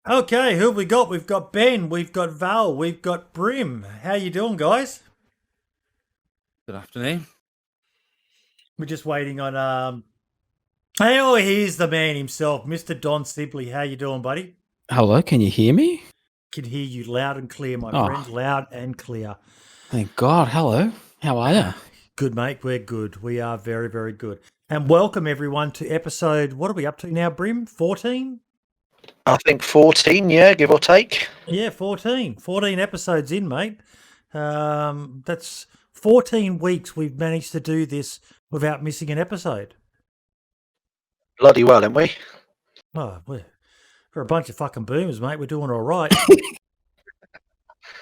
Okay, who have we got? We've got Ben, we've got Val, we've got Brim. How you doing, guys? Good afternoon. We're just waiting on oh, here's the man himself, Mr. Don Sibley. How you doing, buddy? Hello, can you hear me? Can hear you loud and clear, my Oh. friend. Loud and clear. Thank God. Hello. How are you? Good, mate. We're good. We are very, very good. And welcome everyone to episode, what are we up to now, Brim? 14? I think 14, yeah, give or take. Yeah, 14. 14 episodes in, mate. That's 14 weeks we've managed to do this without missing an episode. Bloody well, haven't we? Oh, we're a bunch of fucking boomers, mate. We're doing all right.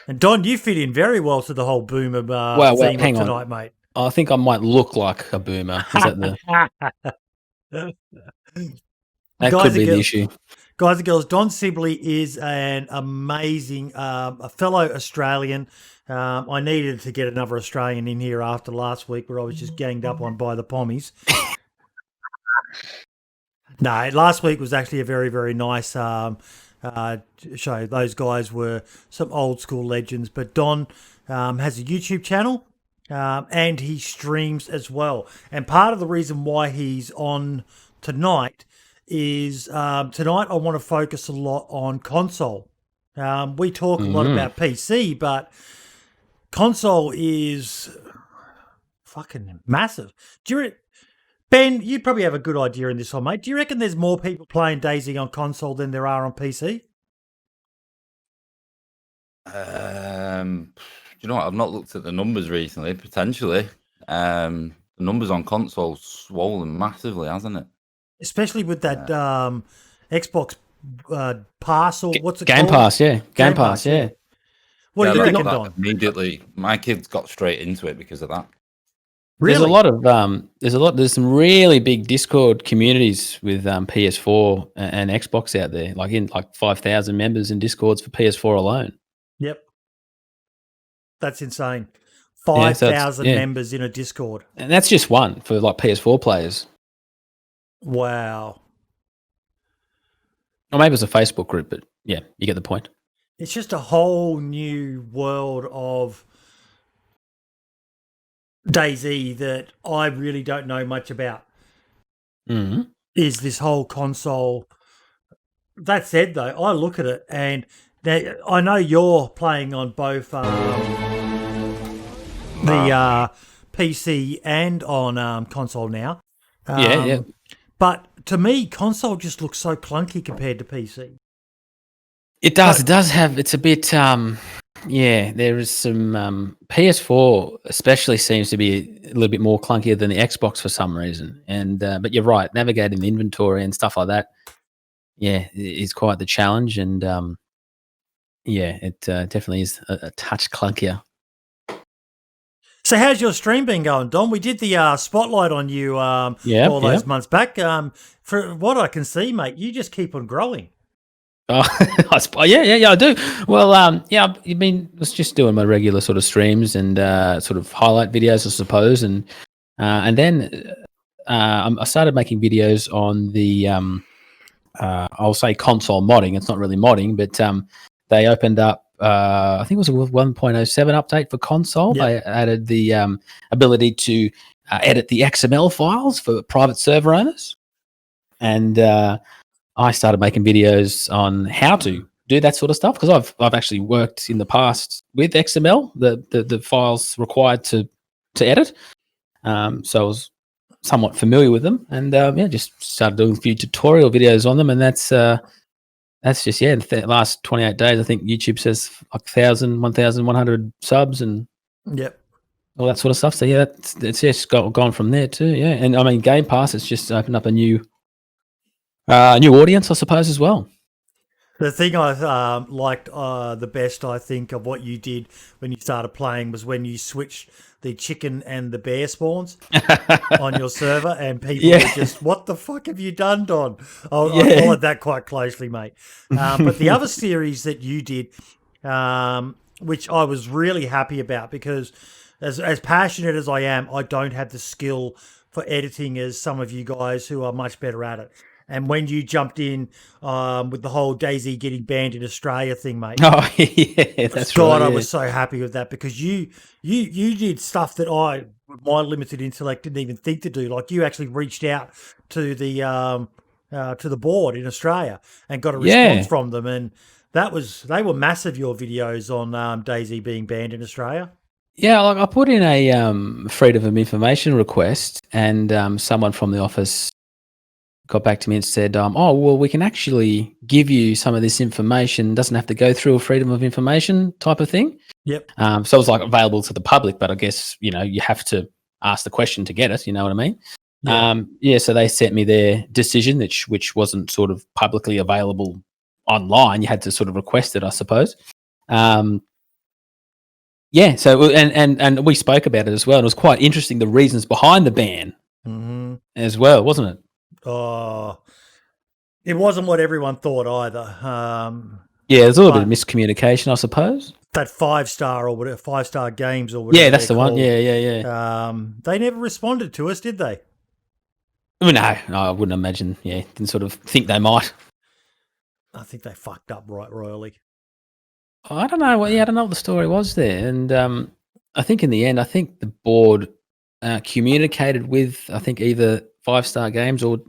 And Don, you fit in very well to the whole boomer theme hang of on. tonight, mate. I think I might look like a boomer. Is that That could be the issue. Guys and girls, Don Sibley is an amazing, a fellow Australian. I needed to get another Australian in here after last week where I was just ganged up on by the pommies. No, last week was actually a very, very nice show. Those guys were some old school legends, but Don has a YouTube channel and he streams as well. And part of the reason why he's on tonight is tonight I want to focus a lot on console. We talk a lot about PC, but console is fucking massive. Ben, you probably have a good idea in this one, mate. Do you reckon there's more people playing DayZ on console than there are on PC? You know what? I've not looked at the numbers recently. Potentially, the numbers on console's swollen massively, hasn't it? Especially with that Xbox Pass or what's it Game called? Pass, yeah. Game Pass, yeah. What do you I reckon, got that Don? immediately. My kids got straight into it because of that. Really? There's some really big Discord communities with PS4 and Xbox out there, like 5,000 members in Discords for PS4 alone. Yep. That's insane. Yeah, 5,000 members in a Discord. And that's just one for like PS4 players. Wow. Or maybe it's a Facebook group, but yeah, you get the point. It's just a whole new world of DayZ that I really don't know much about. Mm-hmm. Is this whole console. That said, though, I look at it and I know you're playing on both the PC and on console now. Yeah. But to me, console just looks so clunky compared to PC. It does. It's a bit. There is some PS4 especially seems to be a little bit more clunkier than the Xbox for some reason. And but you're right, navigating the inventory and stuff like that, is quite the challenge. And it definitely is a touch clunkier. So how's your stream been going, Don? We did the spotlight on you all those months back. For what I can see, mate, you just keep on growing. Oh, I do. Well, was just doing my regular sort of streams and sort of highlight videos, I suppose, and then I started making videos on the I'll say console modding. It's not really modding, but they opened up. I think it was a 1.07 update for console. Yep. They added the ability to edit the XML files for private server owners, and I started making videos on how to do that sort of stuff because I've actually worked in the past with XML, the files required to edit. So I was somewhat familiar with them, and just started doing a few tutorial videos on them, and that's just in the last 28 days. I think YouTube says like 1,100 subs and yep, all that sort of stuff. So yeah, it's just gone from there too. Yeah, and I mean Game Pass, it's just opened up a new audience, I suppose, as well. The thing I liked the best, I think, of what you did when you started playing was when you switched the chicken and the bear spawns on your server, and people were just, what the fuck have you done, Don? I followed that quite closely, mate. But the other series that you did, which I was really happy about because as passionate as I am, I don't have the skill for editing as some of you guys who are much better at it. and when you jumped in with the whole DayZ getting banned in Australia thing, mate. Oh yeah, that's God, right. I yeah. was so happy with that because you did stuff that my limited intellect didn't even think to do. Like you actually reached out to the board in Australia and got a response Yeah. from them, and they were massive. Your videos on DayZ being banned in Australia. Yeah, like I put in a freedom of information request, and someone from the office got back to me and said, "Oh, well, we can actually give you some of this information. Doesn't have to go through a freedom of information type of thing." Yep. So it's like available to the public, but I guess you have to ask the question to get it. You know what I mean? Yeah. So they sent me their decision, which wasn't sort of publicly available online. You had to sort of request it, I suppose. Yeah, so and we spoke about it as well. And it was quite interesting the reasons behind the ban as well, wasn't it? Oh, it wasn't what everyone thought either. Yeah, there's a little bit of miscommunication, I suppose. That 5-star or whatever, 5-star games or whatever. Yeah, that's the one. called, Yeah. They never responded to us, did they? Well, no, I wouldn't imagine. Yeah, didn't sort of think they might. I think they fucked up right royally. I don't know. I don't know what the story was there, and I think in the end, I think the board communicated with either 5-star games or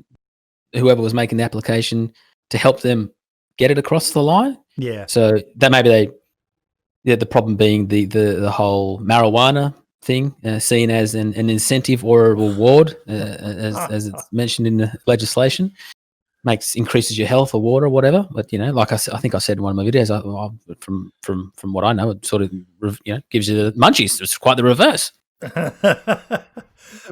whoever was making the application to help them get it across the line. Yeah. So that maybe the problem being the whole marijuana thing seen as an incentive or a reward, as it's mentioned in the legislation. Increases your health or water or whatever, but like I think I said in one of my videos, from what I know, it sort of gives you the munchies. It's quite the reverse.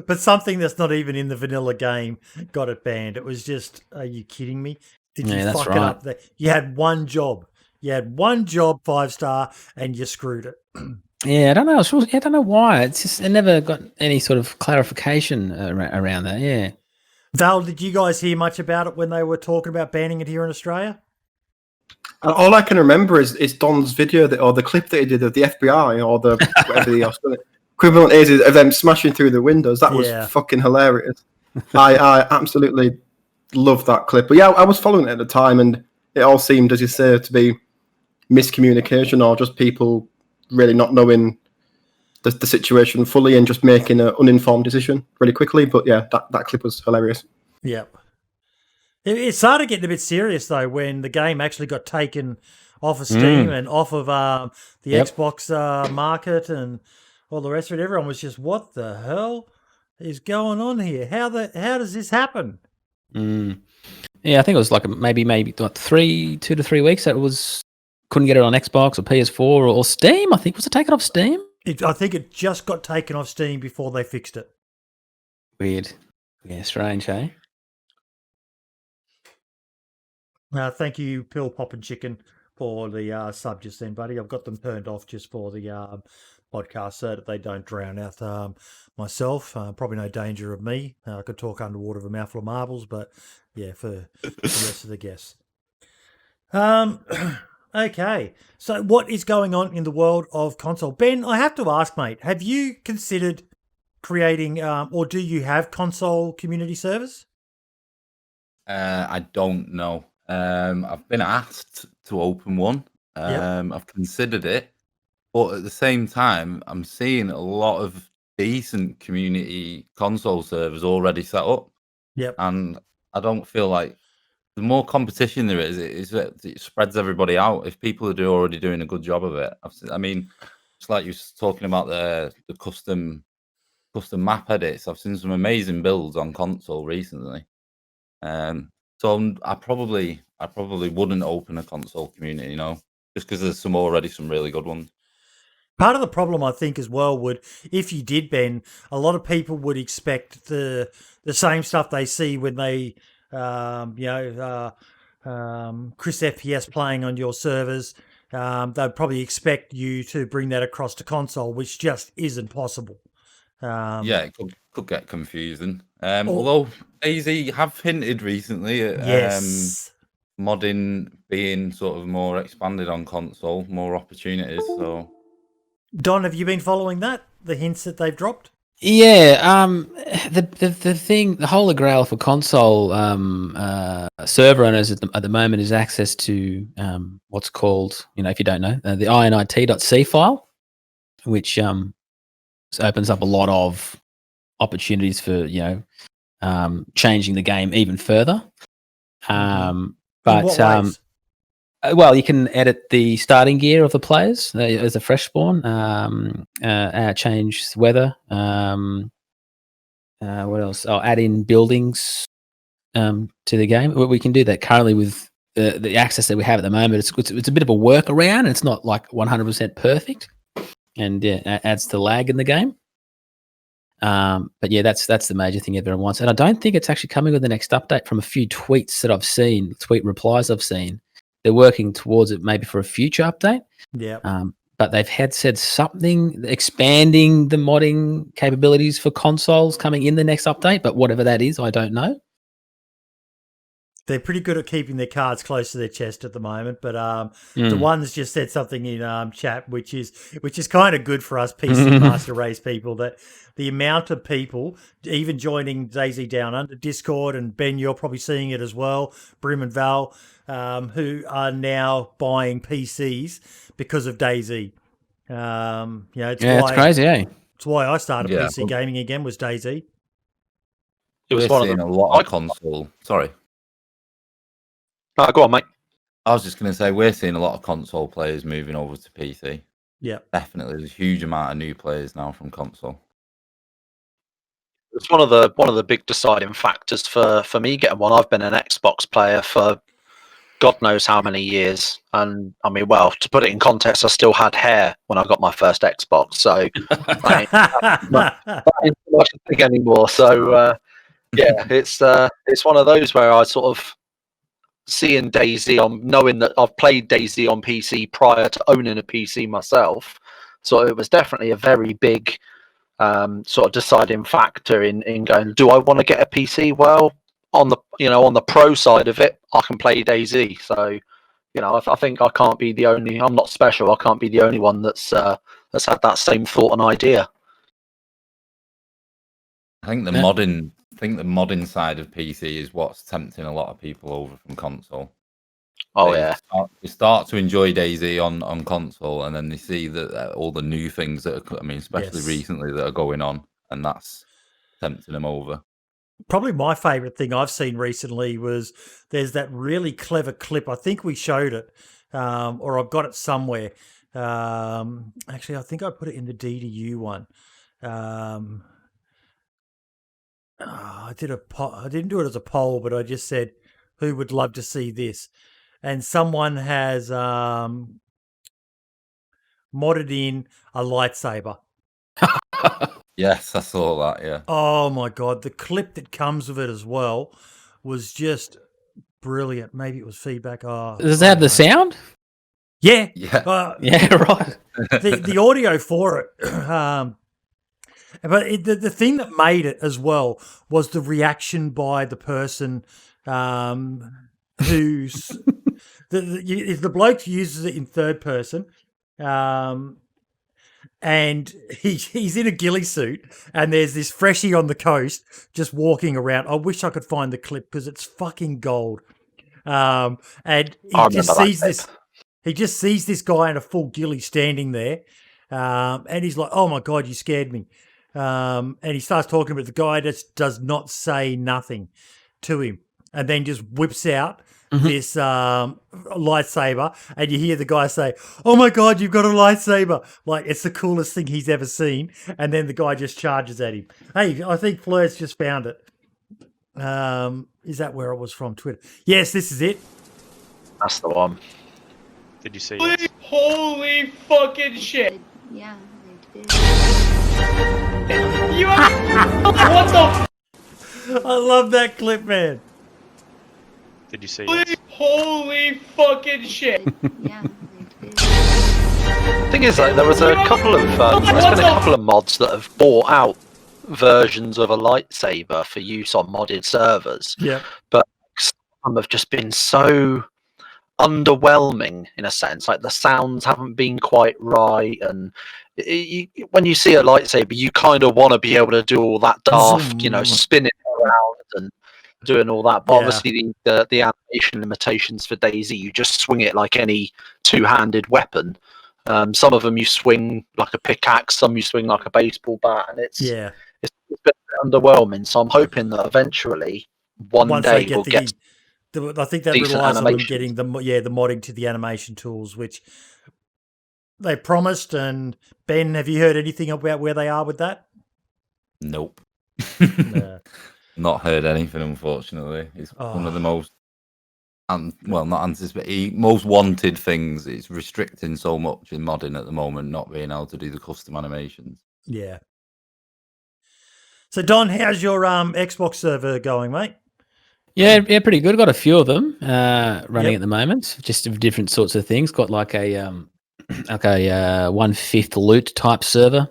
But something that's not even in the vanilla game got it banned. It was just, are you kidding me? Did you fuck it up? You had one job. 5-star, and you screwed it. Yeah, I don't know. I don't know why. It's just I never got any sort of clarification around that. Yeah. Val, did you guys hear much about it when they were talking about banning it here in Australia? All I can remember is Don's video or the clip that he did of the FBI or the whatever the Australian equivalent is of them smashing through the windows. That was fucking hilarious. I absolutely loved that clip. But yeah, I was following it at the time, and it all seemed, as you say, to be miscommunication or just people really not knowing the situation fully and just making an uninformed decision really quickly. But yeah, that clip was hilarious. Yep. It started getting a bit serious though when the game actually got taken off of Steam and off of the Xbox market and all the rest of it. Everyone was just, what the hell is going on here? How does this happen? Yeah, I think it was like maybe 2 to 3 weeks that it was couldn't get it on Xbox or PS4 or Steam. I think was it taken off Steam? I think it just got taken off Steam before they fixed it. Weird. Yeah, strange, hey? Thank you, Pill Poppin' Chicken, for the sub just then, buddy. I've got them turned off just for the podcast so that they don't drown out myself. Probably no danger of me. I could talk underwater with a mouthful of marbles, but yeah, for the rest of the guests. Okay, so what is going on in the world of console? Ben, I have to ask, mate, have you considered creating or do you have console community servers? I don't know. I've been asked to open one. I've considered it, but at the same time, I'm seeing a lot of decent community console servers already set up. Yep. And I don't feel like the more competition there is, it spreads everybody out. If people are already doing a good job of it, I mean, it's like you're talking about the custom map edits. I've seen some amazing builds on console recently. So I probably wouldn't open a console community, just because there's some really good ones. Part of the problem, I think, as well, if you did, Ben, a lot of people would expect the same stuff they see when they, Chris FPS playing on your servers. They'd probably expect you to bring that across to console, which just isn't possible. Yeah, it could get confusing. Although DayZ have hinted recently at modding being sort of more expanded on console, more opportunities. So, Don, have you been following that? The hints that they've dropped? Yeah, the thing, the holy grail for console server owners at the moment is access to what's called, if you don't know, the init.c file, which opens up a lot of opportunities for changing the game even further. In But what ways? well, you can edit the starting gear of the players as a fresh spawn, change weather. What else? Oh, add in buildings to the game. We can do that currently with the access that we have at the moment. It's a bit of a workaround. It's not like 100% perfect, and adds to lag in the game. But yeah, that's the major thing everyone wants, and I don't think it's actually coming with the next update. From a few tweets that I've seen, tweet replies I've seen, they're working towards it maybe for a future update. Yeah. But they've said something expanding the modding capabilities for consoles coming in the next update. But whatever that is, I don't know. They're pretty good at keeping their cards close to their chest at the moment, but the one's just said something in chat, which is kind of good for us PC Master Race people, that the amount of people even joining DayZ Down Under Discord, and Ben, you're probably seeing it as well, Brim and Val, who are now buying PCs because of DayZ. It's crazy, eh? It's why I started PC gaming again, was DayZ. It was We're seeing a lot of console. Sorry. Go on, mate. I was just going to say, we're seeing a lot of console players moving over to PC. Yeah, Definitely. There's a huge amount of new players now from console. It's one of the big deciding factors for me getting one. I've been an Xbox player for God knows how many years, and I mean, well, to put it in context, I still had hair when I got my first Xbox, so that ain't much a thing anymore. So yeah, it's one of those where I sort of seeing DayZ on, knowing that I've played DayZ on PC prior to owning a PC myself, so it was definitely a very big sort of deciding factor in going, do I want to get a PC? Well, on the pro side of it, I can play DayZ. So, I think I can't be the only. I'm not special. I can't be the only one that's had that same thought and idea. I think the modding side of PC is what's tempting a lot of people over from console. Oh they yeah, start to enjoy DayZ on console, and then they see that all the new things that are, especially recently, that are going on, and that's tempting them over. Probably my favourite thing I've seen recently was there's that really clever clip. I think we showed it, or I've got it somewhere. Actually, I think I put it in the DDU one. I didn't do it as a poll, but I just said, who would love to see this? And someone has modded in a lightsaber. Yes, I saw that, yeah. Oh my God. The clip that comes with it as well was just brilliant. Maybe it was feedback. Oh, does it have the sound? Yeah. Yeah. Yeah, right. the audio for it. But the thing that made it as well was the reaction by the person who's if the bloke uses it in third person, and he's in a ghillie suit, and there's this freshie on the coast just walking around. I wish I could find the clip because it's fucking gold. And he just sees this. He just sees this guy in a full ghillie standing there, and he's like, "Oh my God, you scared me." And he starts talking, but the guy just does not say nothing to him, and then just whips out this lightsaber, and you hear the guy say, "Oh my God, you've got a lightsaber!" Like it's the coolest thing he's ever seen. And then the guy just charges at him. Hey, I think Fleur's just found it. Is that where it was from? Twitter? Yes, this is it. That's the one. Did you see it? Holy fucking shit! Yeah, I did. You what the? I love that clip, man. Did you see it? Holy fucking shit! Yeah, I did. Thing is, like, there was a couple of there's been a couple of mods that have bought out versions of a lightsaber for use on modded servers. Yeah. But some have just been so underwhelming in a sense. Like the sounds haven't been quite right, and when you see a lightsaber, you kind of want to be able to do all that daft, spinning around and doing all that. But obviously, the animation limitations for DayZ, you just swing it like any two-handed weapon. Some of them you swing like a pickaxe, some you swing like a baseball bat, and it's a bit underwhelming. So I'm hoping that eventually, one day, we'll get. I think that relies on them getting the modding to the animation tools, which they promised. And Ben, have you heard anything about where they are with that? Nope. Not heard anything, unfortunately. It's one of the most, not anticipated, most wanted things. It's restricting so much in modding at the moment, not being able to do the custom animations. Yeah. So, Don, how's your Xbox server going, mate? Yeah, pretty good. Got a few of them running at the moment, just of different sorts of things. Got like a 1/5 loot type server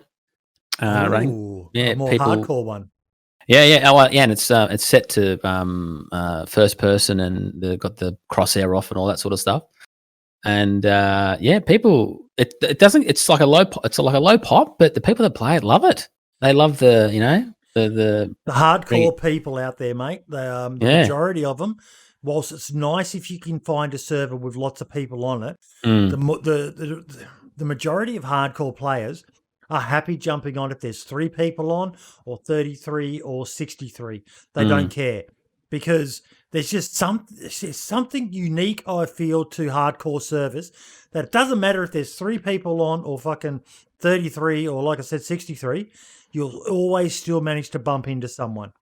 running. Yeah, a more hardcore one. Yeah. Oh, and it's set to first person, and they've got the crosshair off and all that sort of stuff. And people, it doesn't. It's like a low pop, but the people that play it love it. They love the hardcore people out there, mate. The majority of them. Whilst it's nice if you can find a server with lots of people on it, the majority of hardcore players are happy jumping on if there's 3 people on, or 33 or 63. They don't care, because there's just something unique, I feel, to hardcore servers, that it doesn't matter if there's 3 people on or fucking 33 or, like I said, 63. You'll always still manage to bump into someone.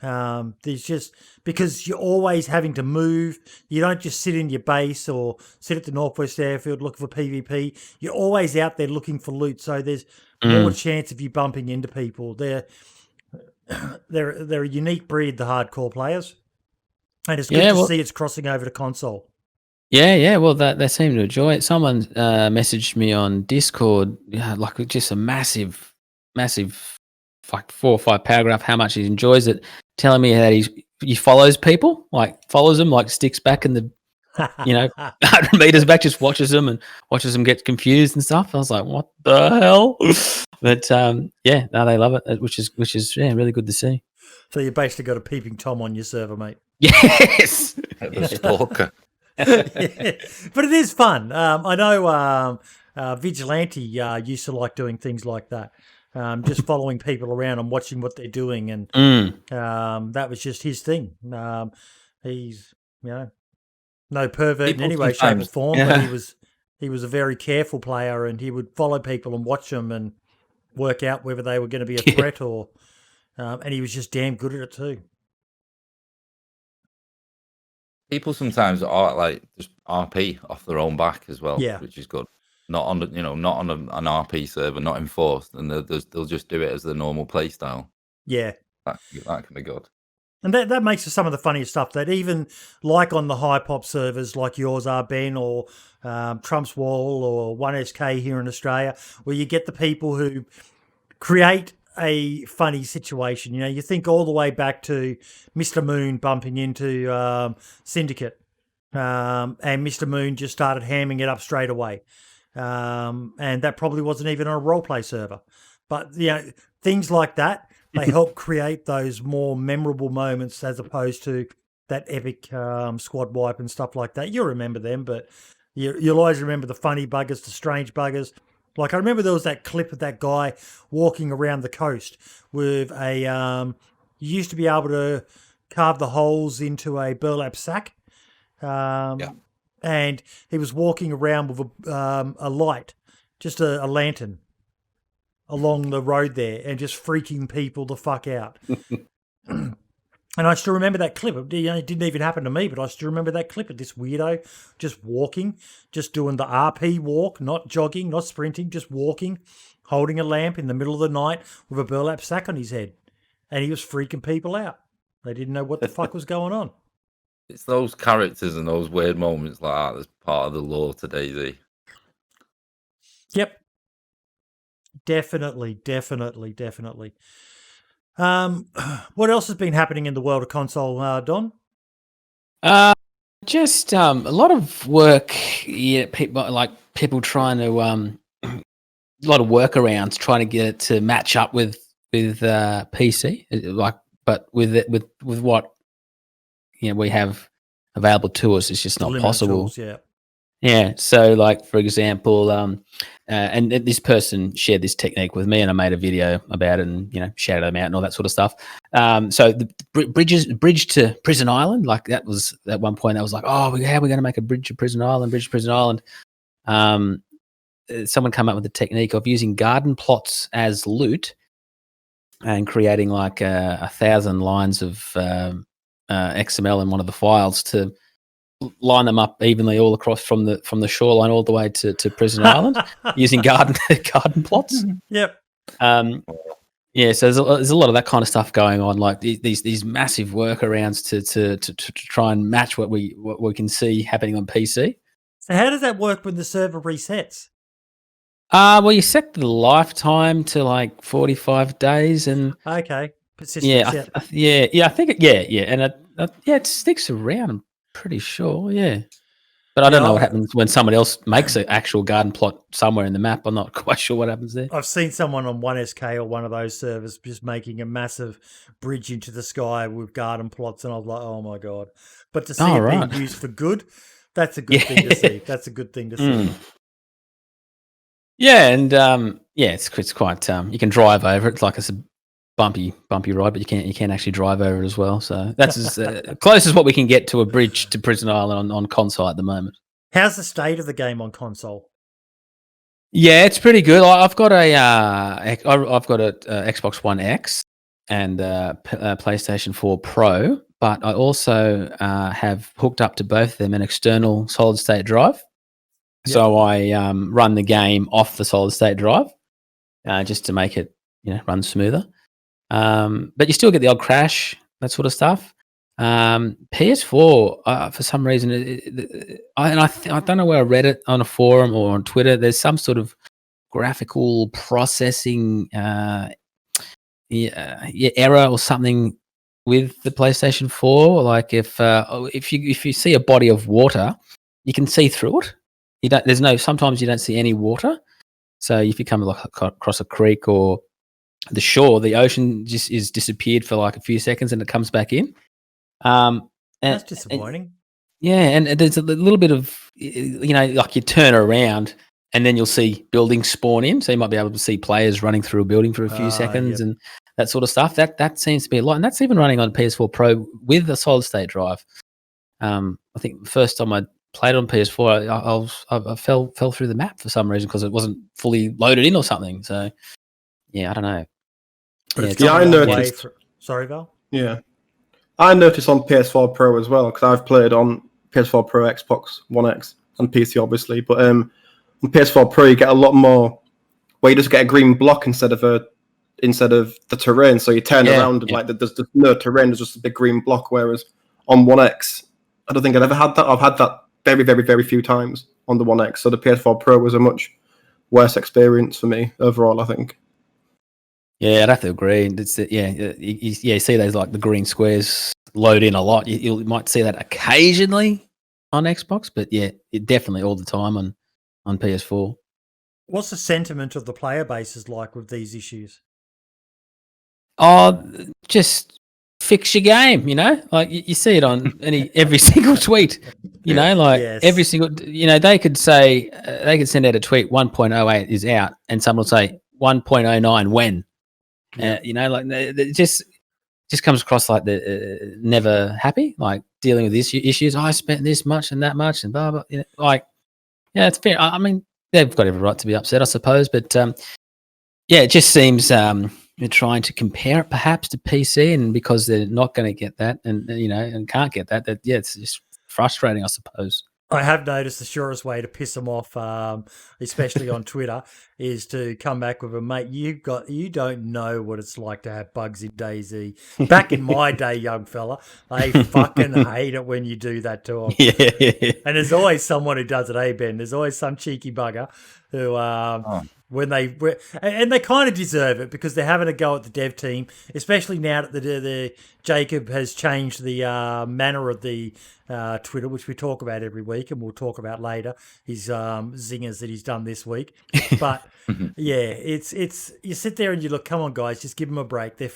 There's just, because you're always having to move. You don't just sit in your base or sit at the Northwest Airfield looking for PvP. You're always out there looking for loot. So there's more chance of you bumping into people. They're a unique breed, the hardcore players, and it's good to see it's crossing over to console. Yeah. Well, they seem to enjoy it. Someone messaged me on Discord, like just a massive, like 4 or 5 paragraph, how much he enjoys it, telling me that he follows people, like follows them, like sticks back in the 100 meters back, just watches them get confused and stuff. I was like, what the hell? But they love it, which is really good to see. So you basically got a peeping Tom on your server, mate. Yes. The stalker. But it is fun. I know Vigilante used to like doing things like that. Just following people around and watching what they're doing, and that was just his thing. He's no pervert in any way, shape, or form, but he was a very careful player, and he would follow people and watch them and work out whether they were going to be a threat or. And he was just damn good at it too. People sometimes are like just RP off their own back as well, which is good. Not on not on an RP server, not enforced, and they'll just do it as the normal play style. Yeah, that can be good. And that makes some of the funniest stuff. That even like on the high pop servers like yours are, Ben, or Trump's Wall or 1SK here in Australia, where you get the people who create a funny situation. You think all the way back to Mr. Moon bumping into Syndicate, and Mr. Moon just started hamming it up straight away. And that probably wasn't even on a roleplay server. But, things like that, they help create those more memorable moments as opposed to that epic squad wipe and stuff like that. You'll remember them, but you'll always remember the funny buggers, the strange buggers. Like, I remember there was that clip of that guy walking around the coast with you used to be able to carve the holes into a burlap sack. And he was walking around with a light, just a lantern, along the road there, and just freaking people the fuck out. And I still remember that clip. It didn't even happen to me, but I still remember that clip of this weirdo just walking, just doing the RP walk, not jogging, not sprinting, just walking, holding a lamp in the middle of the night with a burlap sack on his head. And he was freaking people out. They didn't know what the fuck was going on. It's those characters and those weird moments like that that's part of the lore to DayZ. Yep. Definitely. What else has been happening in the world of console, Don? Just a lot of work. Yeah, people trying to a lot of workarounds trying to get it to match up with PC. But with what we have available to us, it's just not Limited possible. tools, yeah. Yeah. So, like for example, and this person shared this technique with me, and I made a video about it, and shouted them out and all that sort of stuff. So the bridge to Prison Island, like that was at one point. That was like, oh, how are we going to make a bridge to Prison Island? Bridge to Prison Island. Someone came up with the technique of using garden plots as loot and creating like 1,000 lines of XML in one of the files to line them up evenly all across from the shoreline all the way to Prison Island using garden plots. Yep. Yeah, so there's a lot of that kind of stuff going on, like these massive workarounds to try and match what we can see happening on PC. So how does that work when the server resets? Well, you set the lifetime to like 45 days, and Okay. Persistence, I think and it sticks around. I'm pretty sure, yeah. But I don't know what happens when someone else makes an actual garden plot somewhere in the map. I'm not quite sure what happens there. I've seen someone on 1SK or one of those servers just making a massive bridge into the sky with garden plots, and I was like, oh my God. But to see it being used for good, that's a good thing to see. That's a good thing to see. Yeah, and it's quite you can drive over it. It's like it's a bumpy ride, but you can't actually drive over it as well. So that's as close as what we can get to a bridge to Prison Island on console at the moment. How's the state of the game on console? Yeah, it's pretty good. I've got a Xbox One X and PlayStation 4 Pro, but I also have hooked up to both of them an external solid state drive. Yep. So I run the game off the solid state drive just to make it run smoother. But you still get the odd crash, that sort of stuff. PS4, for some reason, I don't know where I read it on a forum or on Twitter. There's some sort of graphical processing error or something with the PlayStation 4. Like if you see a body of water, you can see through it. Sometimes you don't see any water. So if you come across a creek or the shore, the ocean just is disappeared for like a few seconds and it comes back in. That's disappointing. And there's a little bit of, like you turn around and then you'll see buildings spawn in. So you might be able to see players running through a building for a few seconds and that sort of stuff. That seems to be a lot. And that's even running on PS4 Pro with a solid state drive. I think the first time I played on PS4, I fell through the map for some reason because it wasn't fully loaded in or something. So, yeah, I don't know. I noticed. Sorry, Val? Yeah. I noticed on PS4 Pro as well, because I've played on PS4 Pro, Xbox One X, and PC, obviously. But on PS4 Pro, you get a lot more where you just get a green block instead of the terrain. So you turn around and like there's no terrain, there's just a big green block. Whereas on One X, I don't think I've ever had that. I've had that very, very, very few times on the One X. So the PS4 Pro was a much worse experience for me overall, I think. Yeah, I'd have to agree. You see those like the green squares load in a lot. You might see that occasionally on Xbox, but definitely all the time on PS4. What's the sentiment of the player bases like with these issues? Oh, just fix your game, like you see it on every single tweet, every single, they could say, they could send out a tweet, 1.08 is out, and someone will say 1.09 when. It just comes across like the never happy, like dealing with these issues. I spent this much and that much and blah blah. It's fair. I mean, they've got every right to be upset, I suppose. But it just seems they're trying to compare it perhaps to PC, and because they're not going to get that, and can't get that, it's just frustrating, I suppose. I have noticed the surest way to piss them off, especially on Twitter, is to come back with a mate. You don't know what it's like to have bugs in DayZ. Back in my day, young fella, they fucking hate it when you do that to them. Yeah. And there's always someone who does it. Ben, there's always some cheeky bugger who when and they kind of deserve it because they're having a go at the dev team, especially now that the Jacob has changed the manner of the Twitter, which we talk about every week, and we'll talk about later his zingers that he's done this week. But yeah, it's you sit there and you look, come on guys, just give them a break. They're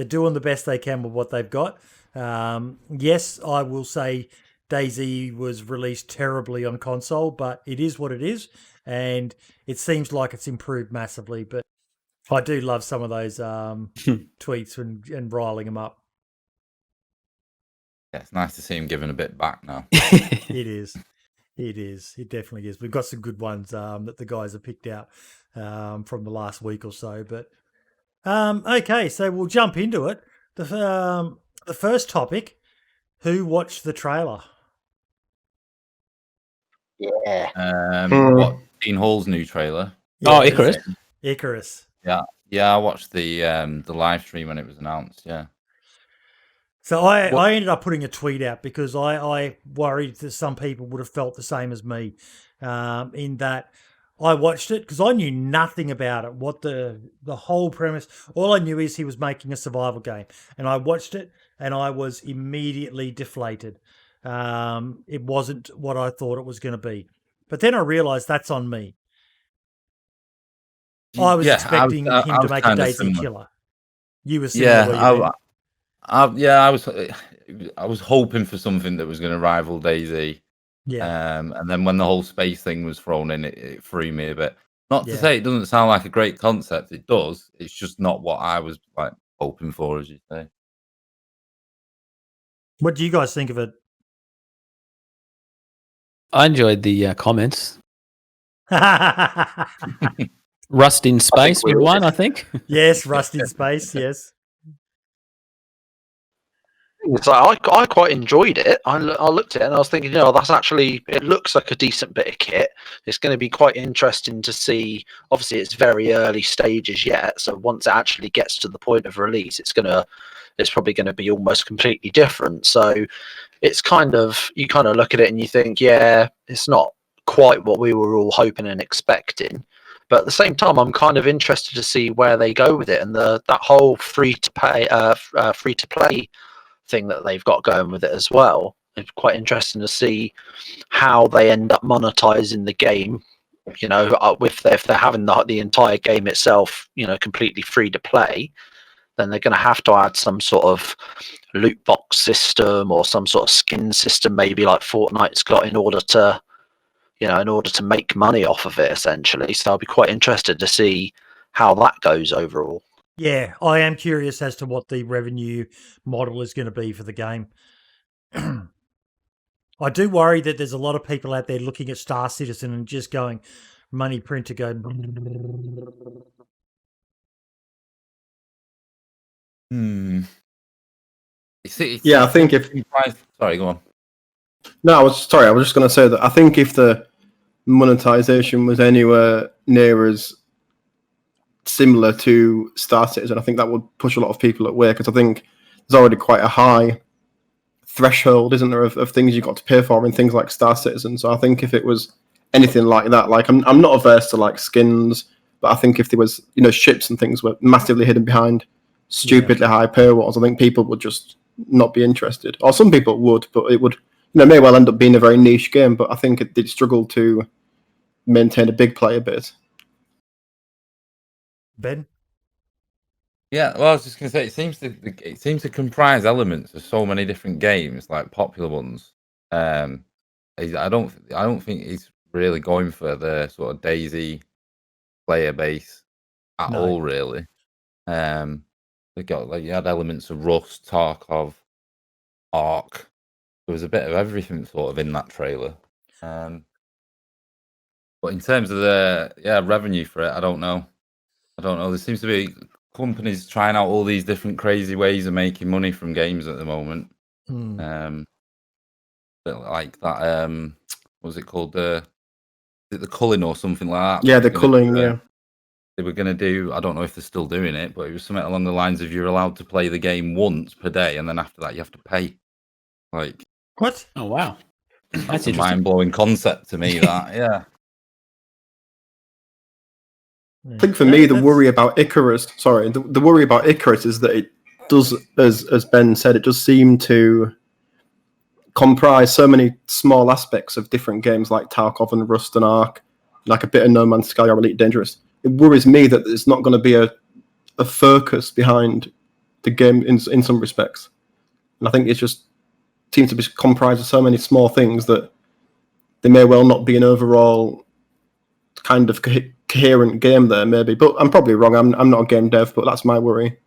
doing the best they can with what they've got. Yes, I will say DayZ was released terribly on console, but it is what it is, and it seems like it's improved massively. But I do love some of those tweets and riling them up. Yeah, it's nice to see him giving a bit back now. It is. It is. It definitely is. We've got some good ones that the guys have picked out from the last week or so. But okay, so we'll jump into it. The first topic: who watched the trailer? Yeah. What Dean Hall's new trailer? Oh, Icarus. Icarus. Yeah, I watched the live stream when it was announced. Yeah. So I ended up putting a tweet out because I worried that some people would have felt the same as me, in that I watched it because I knew nothing about it. What the whole premise? All I knew is he was making a survival game, and I watched it and I was immediately deflated. It wasn't what I thought it was going to be, but then I realised that's on me. I was expecting him to make a DayZ killer. You were similar. I was hoping for something that was going to rival DayZ. Yeah. And then when the whole space thing was thrown in, it threw me a bit. Not to say it doesn't sound like a great concept. It does. It's just not what I was like hoping for, as you say. What do you guys think of it? I enjoyed the comments. Rust in Space was one, I think. Yes, Rust in Space, yes. So I quite enjoyed it. I looked at it and I was thinking, that's actually, it looks like a decent bit of kit. It's going to be quite interesting to see. Obviously, it's very early stages yet, so once it actually gets to the point of release, it's probably going to be almost completely different. So it's you kind of look at it and you think, yeah, it's not quite what we were all hoping and expecting. But at the same time, I'm kind of interested to see where they go with it, and that whole free to play thing that they've got going with it as well. It's quite interesting to see how they end up monetizing the game. If they're having the entire game itself, completely free to play, then they're going to have to add some sort of loot box system or some sort of skin system, maybe like Fortnite's got, in order to make money off of it, essentially. So I'll be quite interested to see how that goes overall. Yeah, I am curious as to what the revenue model is going to be for the game. I do worry that there's a lot of people out there looking at Star Citizen and just going, money printer go. Yeah, I think if... Sorry, go on. No, I was just going to say that I think if the monetization was anywhere near as similar to Star Citizen, I think that would push a lot of people away, because I think there's already quite a high threshold, isn't there, of things you've got to pay for in things like Star Citizen. So I think if it was anything like that, like I'm not averse to like skins, but I think if there was, ships and things were massively hidden behind stupidly high paywalls, I think people would just not be interested. Or some people would, but it would, may well end up being a very niche game, but I think it did struggle to maintain a big player base. Ben? Yeah, well, I was just going to say, it seems to comprise elements of so many different games, like popular ones. I don't think he's really going for the sort of DayZ player base at all, really. They got you had elements of Rust, Tarkov, Ark. There was a bit of everything sort of in that trailer. But in terms of the revenue for it, I don't know. There seems to be companies trying out all these different crazy ways of making money from games at the moment. But like that, what was it called? The culling or something like that? Yeah, the culling. They were going to do. I don't know if they're still doing it, but it was something along the lines of you're allowed to play the game once per day, and then after that you have to pay. Like what? Oh wow, that's a mind blowing concept to me. That I think for me, the worry about Icarus, the worry about Icarus is that it does, as Ben said, it does seem to comprise so many small aspects of different games like Tarkov and Rust and Ark, like a bit of No Man's Sky or Elite Dangerous. It worries me that there's not going to be a focus behind the game in some respects. And I think it just seems to be comprised of so many small things that there may well not be an overall kind of coherent game there, maybe. But I'm probably wrong. I'm not a game dev, but that's my worry.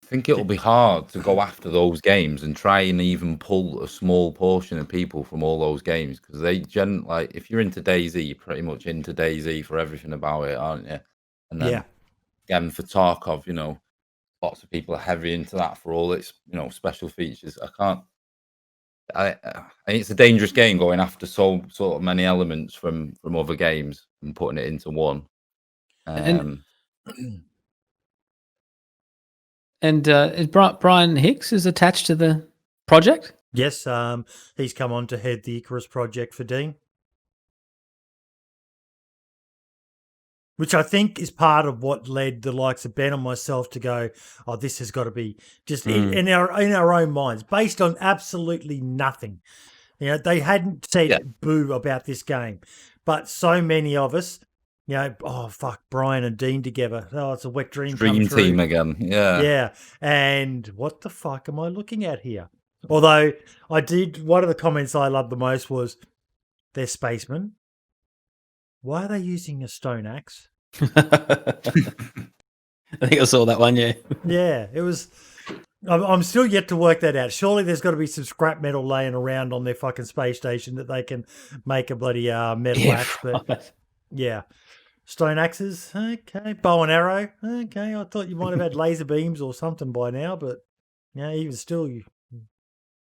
I think it'll be hard to go after those games and try and even pull a small portion of people from all those games, because they like, if you're into DayZ, you're pretty much into DayZ for everything about it, aren't you? And then again for Tarkov, you know, lots of people are heavy into that for all its, you know, special features. I think it's a dangerous game going after so sort of many elements from other games and putting it into one. And is Brian Hicks is attached to the project? Yes, he's come on to head the Icarus project for Dean, which I think is part of what led the likes of Ben and myself to go, oh, this has got to be just in our own minds, based on absolutely nothing. You know, they hadn't said boo about this game, but so many of us, you know, oh, fuck, Brian and Dean together. Oh, it's a wet dream. Dream team again. Yeah. Yeah. And what the fuck am I looking at here? Although one of the comments I loved the most was, they're spacemen. Why are they using a stone axe? I think I saw that one, yeah. Yeah, it was... I'm still yet to work that out. Surely there's got to be some scrap metal laying around on their fucking space station that they can make a bloody metal axe. But yeah, stone axes, okay. Bow and arrow, okay. I thought you might have had laser beams or something by now, but yeah, even still, you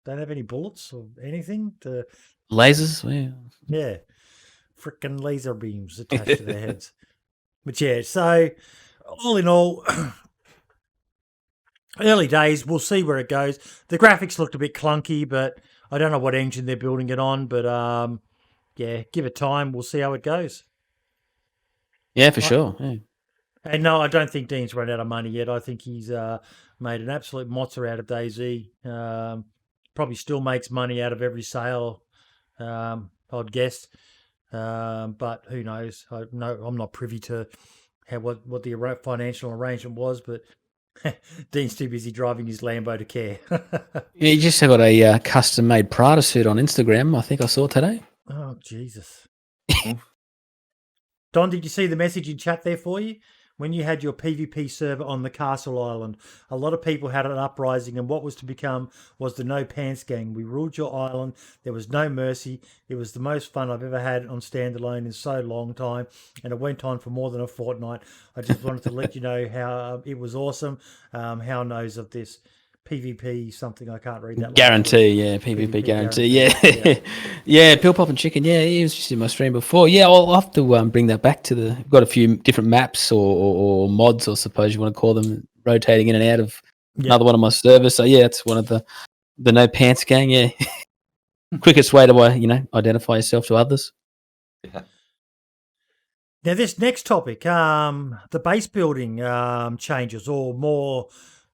don't have any bullets or anything to... Lasers? Yeah. Frickin' laser beams attached to their heads. But yeah, so all in all, early days, we'll see where it goes. The graphics looked a bit clunky, but I don't know what engine they're building it on, but yeah, give it time. We'll see how it goes. Yeah, for sure. Yeah. And no, I don't think Dean's run out of money yet. I think he's made an absolute mozza out of DayZ. Probably still makes money out of every sale, I'd guess. But who knows? I'm not privy to what the financial arrangement was, but Dean's too busy driving his Lambo to care. Yeah, you just got a custom-made Prada suit on Instagram, I think I saw today. Oh, Jesus. Don, did you see the message in chat there for you? When you had your PvP server on the Castle Island, a lot of people had an uprising, and what was to become was the No Pants Gang. We ruled your island. There was no mercy. It was the most fun I've ever had on standalone in so long time, and it went on for more than a fortnight. I just wanted to let you know how it was awesome. How knows of this PvP something I can't read that. Guarantee, yeah, PvP guarantee, yeah. Yeah, Pill Pop and Chicken, yeah, he was just in my stream before. Yeah, I'll have to bring that back to we've got a few different maps or mods, I suppose you want to call them, rotating in and out of another one of my servers. So yeah, it's one of the No Pants Gang, yeah. Quickest way to identify yourself to others. Yeah. Now this next topic, the base building changes, or more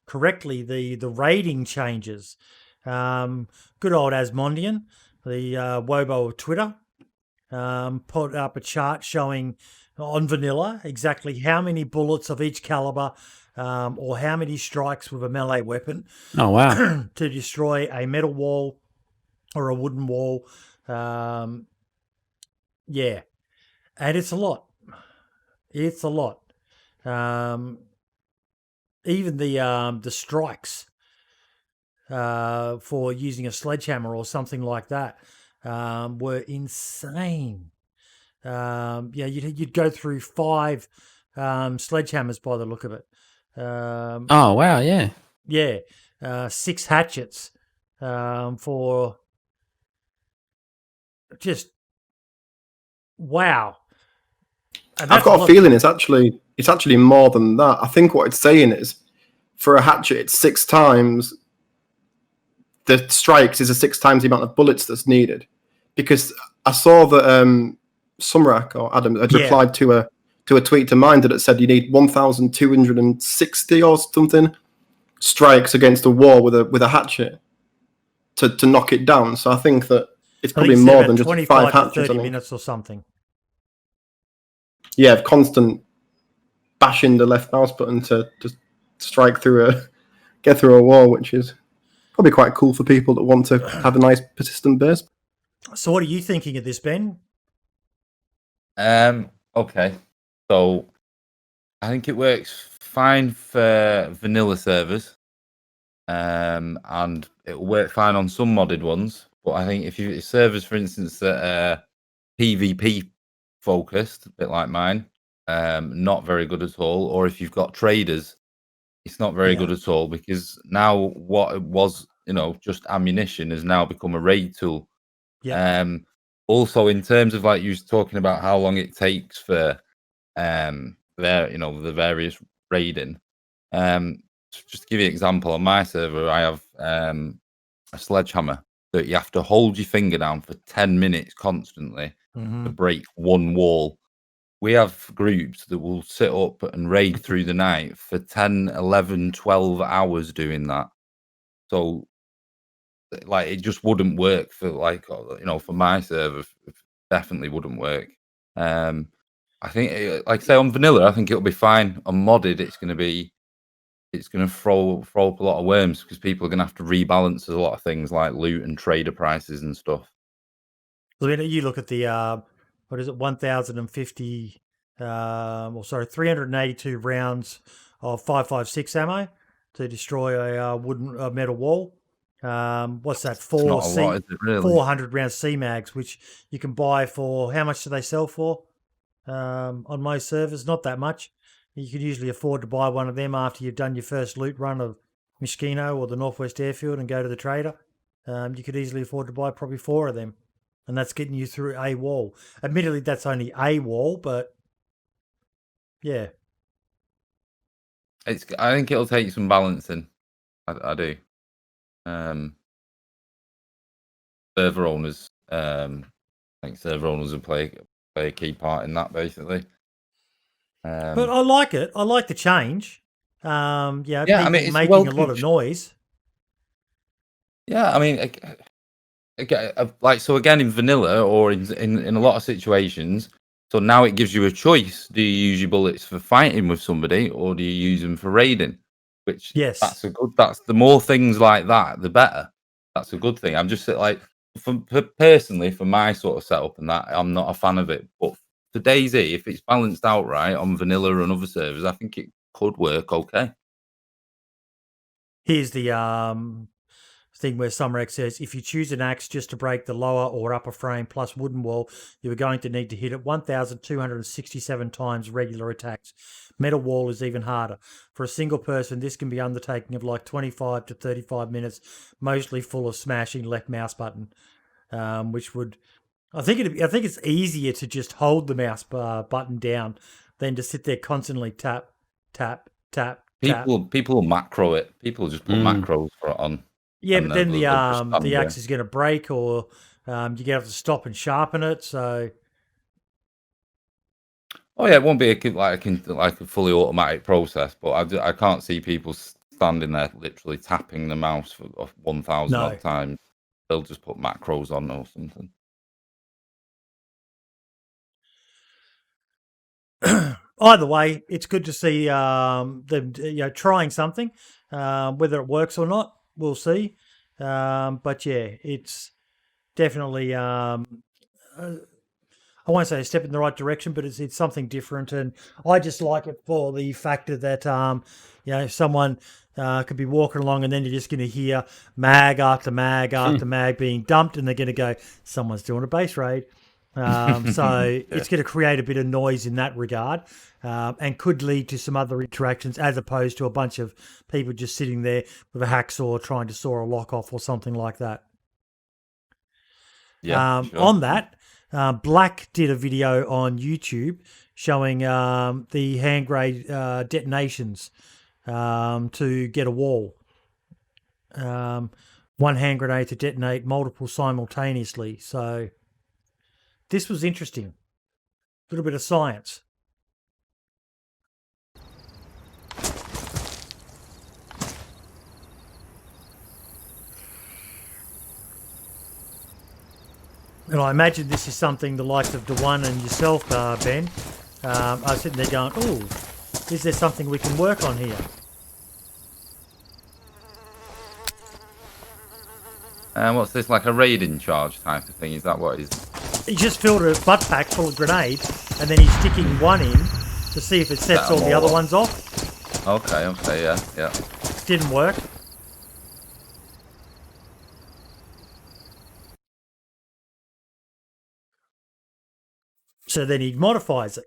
correctly, the rating changes. Good old Asmondian, the Wobo of Twitter, put up a chart showing on vanilla exactly how many bullets of each caliber or how many strikes with a melee weapon to destroy a metal wall or a wooden wall. Yeah. And it's a lot. It's a lot. Even the strikes for using a sledgehammer or something like that were insane. You'd go through 5 sledgehammers by the look of it. Oh wow, yeah, yeah, 6 hatchets for just wow. I've got a feeling it's actually more than that. I think what it's saying is, for a hatchet, it's 6 times the strikes is 6 times the amount of bullets that's needed. Because I saw that Sumrak or Adam had replied to to a tweet to Minder that said you need 1,260 or something strikes against a wall with a hatchet to knock it down. So I think that it's probably more than just 5 hatchets. 30 minutes or something. Yeah, constant bashing the left mouse button to just strike through get through a wall, which is probably quite cool for people that want to have a nice persistent base. So what are you thinking of this, Ben? Okay. So I think it works fine for vanilla servers. And it'll work fine on some modded ones. But I think if you servers, for instance, that are PvP focused, a bit like mine, not very good at all. Or if you've got traders, it's not very good at all, because now what it was, just ammunition has now become a raid tool. Yeah. Also, in terms of like you was talking about how long it takes for the various raiding. Just to give you an example, on my server, I have a sledgehammer that you have to hold your finger down for 10 minutes constantly to break one wall. We have groups that will sit up and raid through the night for 10, 11, 12 hours doing that. So, like, it just wouldn't work for, for my server. It definitely wouldn't work. I think, like I say, on vanilla, I think it'll be fine. On modded, it's going to throw up a lot of worms, because people are going to have to rebalance a lot of things like loot and trader prices and stuff. So you look at the 1,050 382 rounds of 5.56 ammo to destroy a metal wall. What's that? 400 round C mags, which you can buy for, how much do they sell for? On most servers, not that much. You could usually afford to buy one of them after you've done your first loot run of Miskino or the Northwest Airfield and go to the trader. You could easily afford to buy probably 4 of them, and that's getting you through a wall. Admittedly, that's only a wall, but yeah. I think it'll take some balancing. I do. Server owners, I think server owners will play a key part in that, basically. But I like it. I like the change. People making a lot of noise. Yeah, I mean, again, in vanilla or in a lot of situations, so now it gives you a choice. Do you use your bullets for fighting with somebody, or do you use them for raiding? Which, yes, that's the more things like that, the better. That's a good thing. I'm just like, personally, for my sort of setup and that, I'm not a fan of it. But for DayZ, if it's balanced out right on vanilla and other servers, I think it could work okay. Here's the thing where Sumrex says, if you choose an axe just to break the lower or upper frame plus wooden wall, you are going to need to hit it 1,267 times regular attacks. Metal wall is even harder. For a single person, this can be undertaking of like 25 to 35 minutes, mostly full of smashing left mouse button, which would... I think it's easier to just hold the mouse button down than to sit there constantly tap, tap, tap, tap. People macro it. People just put macros for it on. Yeah, but then the axe is going to break, or you're going to have to stop and sharpen it. So, oh yeah, it won't be a fully automatic process. But I can't see people standing there literally tapping the mouse for 1,000 odd times. They'll just put macros on or something. Either way, it's good to see them trying something. Whether it works or not, we'll see. But yeah, it's definitely I won't say a step in the right direction, but it's something different, and I just like it for the factor that someone could be walking along and then you're just going to hear mag after mag after mag being dumped, and they're going to go, someone's doing a base raid. So it's going to create a bit of noise in that regard, and could lead to some other interactions, as opposed to a bunch of people just sitting there with a hacksaw trying to saw a lock off or something like that. Yeah. Sure. On that, Black did a video on YouTube showing the hand grenade detonations to get a wall. One hand grenade to detonate multiple simultaneously. So this was interesting. A little bit of science. And I imagine this is something the likes of DeOne and yourself, Ben, are sitting there going, "Oh, is there something we can work on here?" What's this, like a raiding charge type of thing? Is that what it is? He just filled a butt pack full of grenade, and then he's sticking one in to see if it sets all the other ones off. Okay, yeah. Didn't work. So then he modifies it.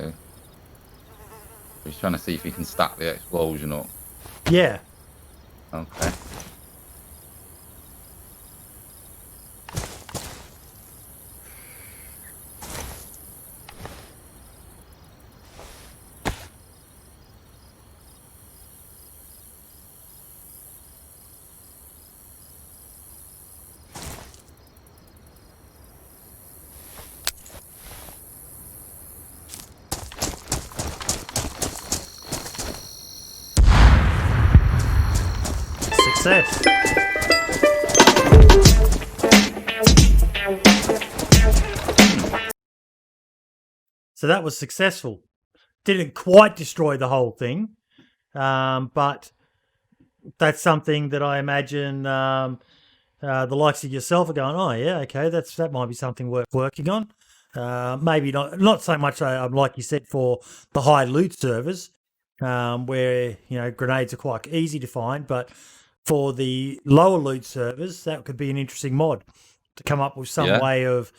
Okay. He's trying to see if he can stack the explosion up. Yeah. Okay. Success. So that was successful. Didn't quite destroy the whole thing, but that's something that I imagine the likes of yourself are going, "Oh yeah, okay, that might be something worth working on." Maybe not so much like you said for the high loot servers, where grenades are quite easy to find, but for the lower loot servers, that could be an interesting mod to come up with some way of,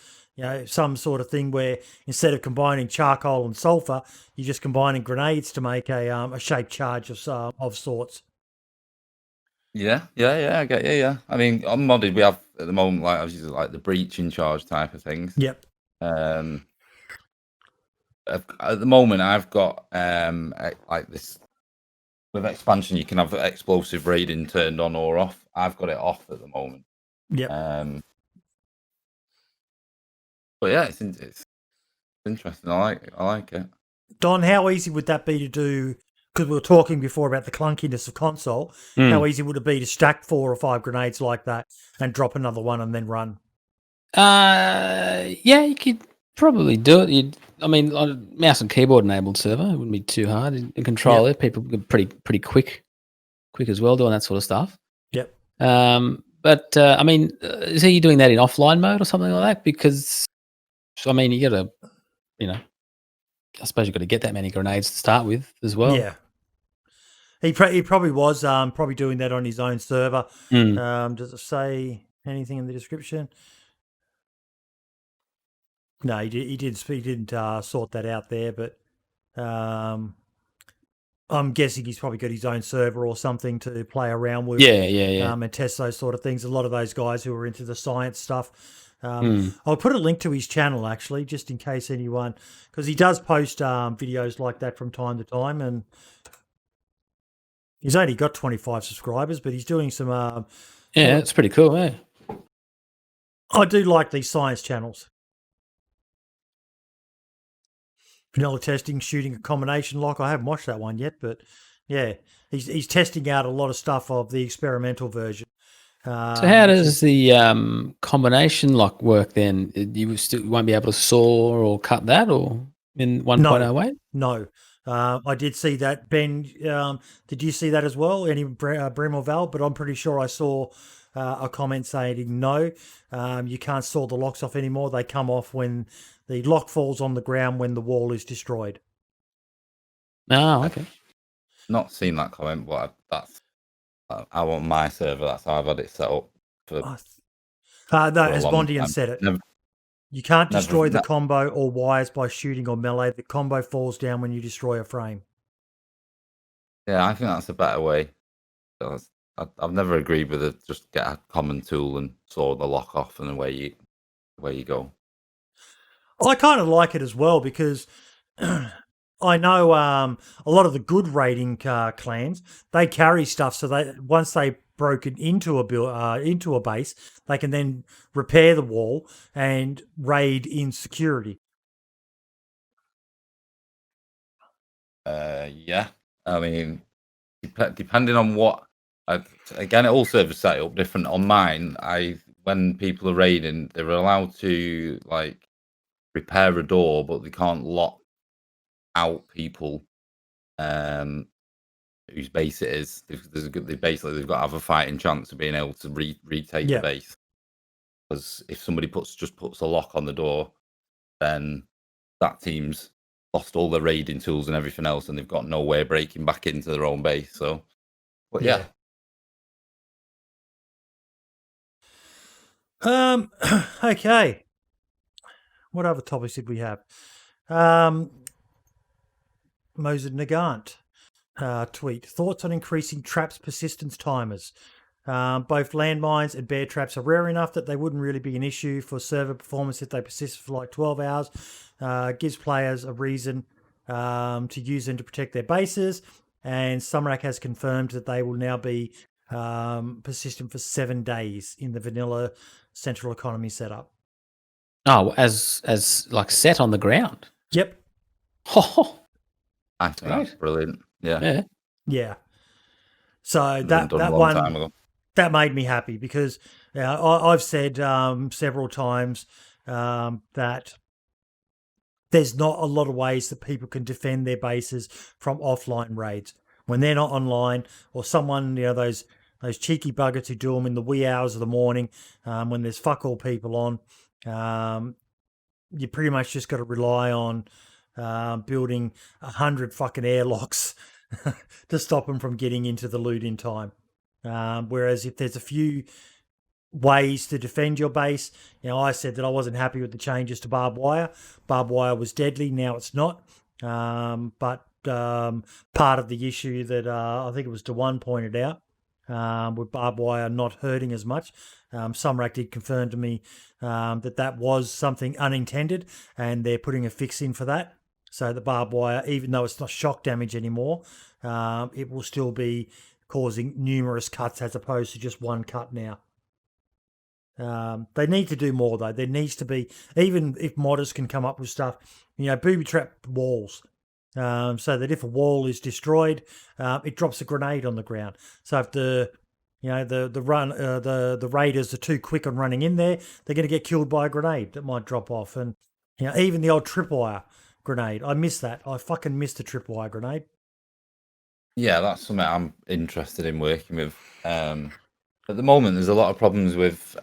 some sort of thing where instead of combining charcoal and sulfur, you're just combining grenades to make a shaped charge of sorts. Yeah, I get you, yeah. I mean, on modded, we have at the moment, like, obviously, like the breaching charge type of things. Yep. At the moment, I've got like this. With expansion, you can have explosive raiding turned on or off. I've got it off at the moment. Yep. But yeah, it's interesting. I like it. Don, how easy would that be to do? Because we were talking before about the clunkiness of console. How easy would it be to stack 4 or 5 grenades like that and drop another one and then run? Yeah, you could probably do it. I mean, on a mouse and keyboard enabled server, it wouldn't be too hard. In controller, people get pretty quick as well doing that sort of stuff. Yep. But I mean, is he doing that in offline mode or something like that? Because I mean, you got to, I suppose you've got to get that many grenades to start with as well. Yeah. He probably was probably doing that on his own server. Does it say anything in the description? No, he didn't sort that out there, but I'm guessing he's probably got his own server or something to play around with. Yeah. And test those sort of things. A lot of those guys who are into the science stuff. I'll put a link to his channel actually, just in case anyone, because he does post videos like that from time to time, and he's only got 25 subscribers, but he's doing some. Yeah, it's pretty cool. Eh? I do like these science channels. Vanilla testing, shooting a combination lock. I haven't watched that one yet, but yeah, he's testing out a lot of stuff of the experimental version. So how does the combination lock work then? You won't be able to saw or cut that or in 1.08? No. I did see that. Ben, did you see that as well? Any Brim or Val? But I'm pretty sure I saw a comment saying no, you can't saw the locks off anymore. They come off when the lock falls on the ground when the wall is destroyed. Oh, okay. Not seen that comment, but that's I want my server. That's how I've had it set up. No, as Bondian said it. You can't destroy the combo or wires by shooting or melee. The combo falls down when you destroy a frame. Yeah, I think that's a better way. I've never agreed with it. Just get a common tool and saw the lock off, and away you go. I kind of like it as well because I know a lot of the good raiding clans, they carry stuff, so they once they broken into a base, they can then repair the wall and raid in security. Yeah. I mean, depending on what. Again, it all serves set up different. On mine, when people are raiding, they're allowed to like repair a door, but they can't lock out people. Whose base it is. They've got to have a fighting chance of being able to retake the base. Because if somebody puts a lock on the door, then that team's lost all their raiding tools and everything else, and they've got no way of breaking back into their own base. So, but yeah. Okay. What other topics did we have? Moses Nagant tweet. Thoughts on increasing traps persistence timers? Both landmines and bear traps are rare enough that they wouldn't really be an issue for server performance if they persist for like 12 hours. Gives players a reason to use them to protect their bases. And Sumrak has confirmed that they will now be persistent for 7 days in the vanilla central economy setup. Oh, as like set on the ground. Yep. Oh, I think that's brilliant. Yeah. Yeah. So That one that made me happy because I've said several times that there's not a lot of ways that people can defend their bases from offline raids when they're not online, or someone, those cheeky buggers who do them in the wee hours of the morning when there's fuck all people on. You pretty much just got to rely on building 100 fucking airlocks to stop them from getting into the loot in time. Whereas if there's a few ways to defend your base, I said that I wasn't happy with the changes to barbed wire. Barbed wire was deadly. Now it's not. But part of the issue that I think it was DeOne pointed out, with barbed wire not hurting as much, Sumrak did confirm to me that was something unintended, and they're putting a fix in for that. So the barbed wire, even though it's not shock damage anymore, it will still be causing numerous cuts as opposed to just one cut now. They need to do more though. There needs to be, even if modders can come up with stuff, booby trap walls, so that if a wall is destroyed, it drops a grenade on the ground. So if the raiders are too quick on running in there, they're going to get killed by a grenade that might drop off. And even the old tripwire grenade, I miss that. I fucking miss the tripwire grenade. Yeah, that's something I'm interested in working with. At the moment, there's a lot of problems with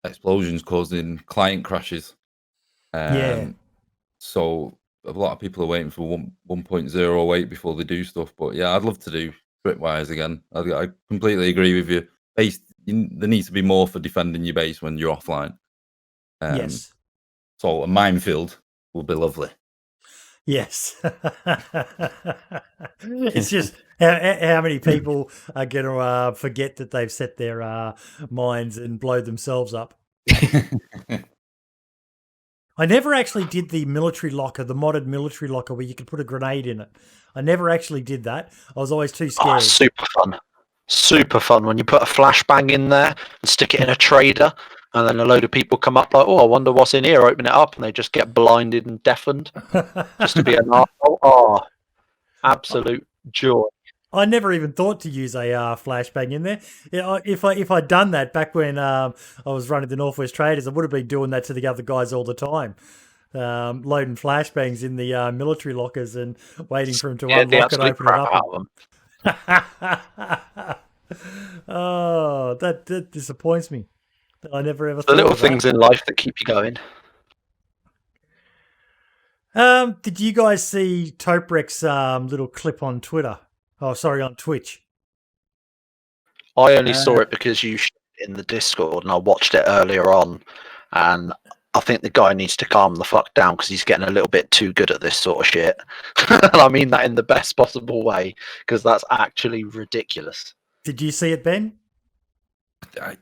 explosions causing client crashes. So a lot of people are waiting for 1.08 before they do stuff. But yeah, I'd love to do tripwires again. I completely agree with you. There needs to be more for defending your base when you're offline. Yes. So a minefield would be lovely. Yes. It's just how many people are going to forget that they've set their mines and blow themselves up. I never actually did the military locker, the modded military locker where you could put a grenade in it. I never actually did that. I was always too scared. Oh, super fun. Super fun when you put a flashbang in there and stick it in a trader, and then a load of people come up like, oh, I wonder what's in here. Open it up, and they just get blinded and deafened just to be an arsehole. Oh, absolute joy. I never even thought to use a flashbang in there. If I'd done that back when I was running the Northwest Traders, I would have been doing that to the other guys all the time. Loading flashbangs in the military lockers and waiting for them to unlock and open it up. Oh, that disappoints me. I never ever thought the little of that. things in life that keep you going. Did you guys see Toprek's little clip on Twitter? Oh, sorry, on Twitch. I only saw it because you shared it in the Discord, and I watched it earlier on. And I think the guy needs to calm the fuck down because he's getting a little bit too good at this sort of shit. And I mean that in the best possible way, because that's actually ridiculous. Did you see it, Ben?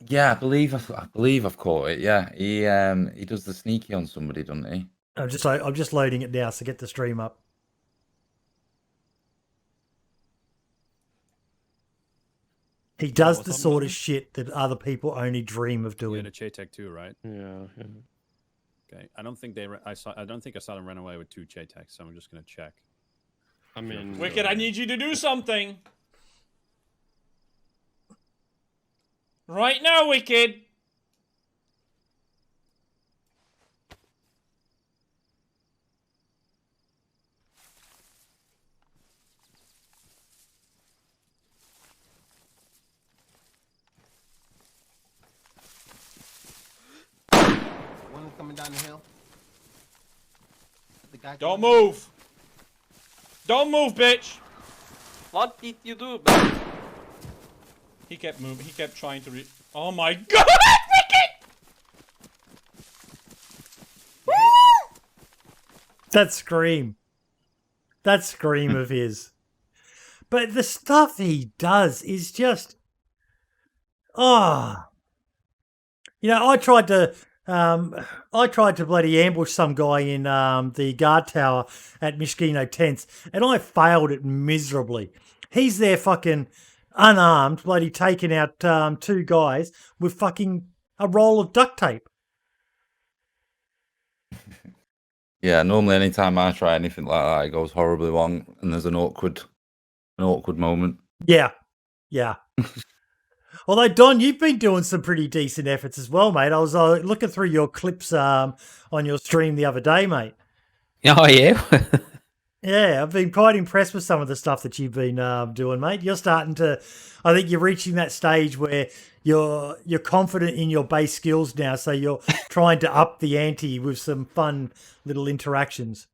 Yeah, I believe I've caught it. Yeah, he does the sneaky on somebody, doesn't he? I'm just loading it now, so get the stream up. He does the sort of shit that other people only dream of doing. Yeah, the Chaytek too, right? Yeah. Okay. I don't think I saw them run away with 2 Chayteks, so I'm just gonna check. I mean, Wicked, I need you to do something. Right now, Wicked. One coming down the hill. The guy Don't move. Don't move, bitch. What did you do, man? He kept moving. He kept trying to Oh my god, Wicked! That scream. That scream of his. But the stuff he does is just... Oh. You know, I tried to bloody ambush some guy in the guard tower at Mishkino Tents, and I failed it miserably. He's there fucking unarmed, bloody taking out 2 guys with fucking a roll of duct tape. Yeah, normally anytime I try anything like that, it goes horribly wrong, and there's an awkward moment. Yeah, yeah. Although, Don, you've been doing some pretty decent efforts as well, mate. I was looking through your clips on your stream the other day, mate. Oh, yeah? Yeah, I've been quite impressed with some of the stuff that you've been doing, mate. You're starting to... I think you're reaching that stage where you're confident in your base skills now, so you're trying to up the ante with some fun little interactions.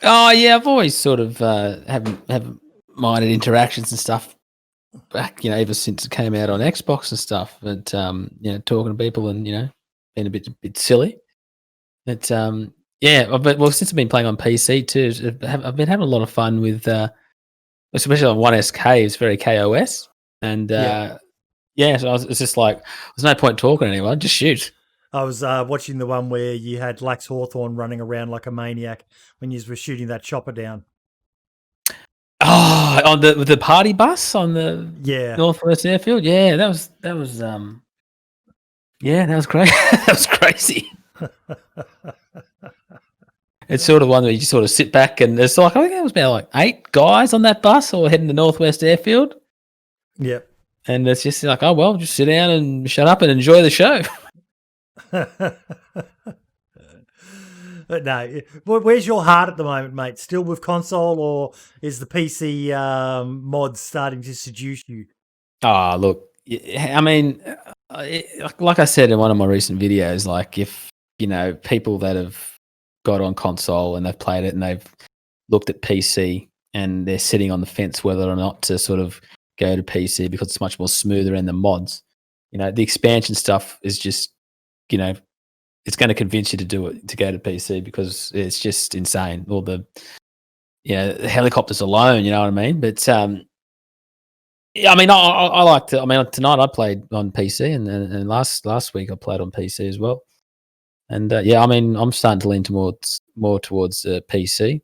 Oh, yeah, I've always sort of haven't minded interactions and stuff back, ever since it came out on Xbox and stuff. But talking to people and being a bit silly. But since I've been playing on PC too, I've been having a lot of fun with, especially on 1SK. It's very KOS, and so it's just like there's no point talking to anyone. Just shoot. I was watching the one where you had Lax Hawthorne running around like a maniac when you were shooting that chopper down. Oh, on the party bus on the Northwest Airfield. Yeah, that was that was great. That was crazy. It's sort of one where you just sort of sit back and there's like, I think there was about like 8 guys on that bus or heading to Northwest Airfield. Yep. And it's just like, oh well, just sit down and shut up and enjoy the show. But no, where's your heart at the moment, mate? Still with console, or is the PC mods starting to seduce you? Oh, look, I mean, like I said in one of my recent videos, like if, people that have got on console and they've played it and they've looked at PC and they're sitting on the fence whether or not to sort of go to PC because it's much more smoother in the mods. The expansion stuff is just, it's going to convince you to do it, to go to PC because it's just insane. All the, the helicopters alone, you know what I mean? But, I mean, I like to, tonight I played on PC and last week I played on PC as well. And, I'm starting to lean more towards PC.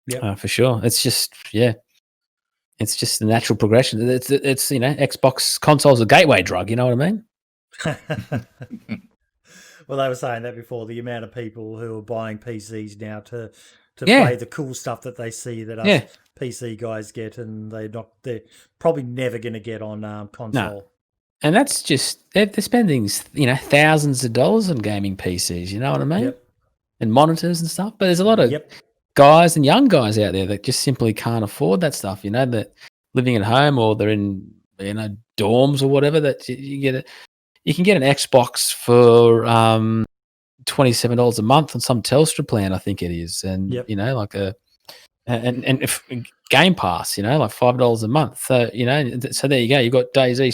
Yeah, for sure. It's just, it's just the natural progression. It's Xbox console's a gateway drug, you know what I mean? Well, they were saying that before, the amount of people who are buying PCs now to play the cool stuff that they see that us PC guys get, and they're probably never going to get on console. No. And that's just, they're spending, thousands of dollars on gaming PCs, you know what I mean? Yep. And monitors and stuff. But there's a lot of guys and young guys out there that just simply can't afford that stuff, that living at home or they're in, dorms or whatever, that you can get an Xbox for $27 a month on some Telstra plan, I think it is. And, like and if Game Pass, like $5 a month. So, so there you go. You've got DayZ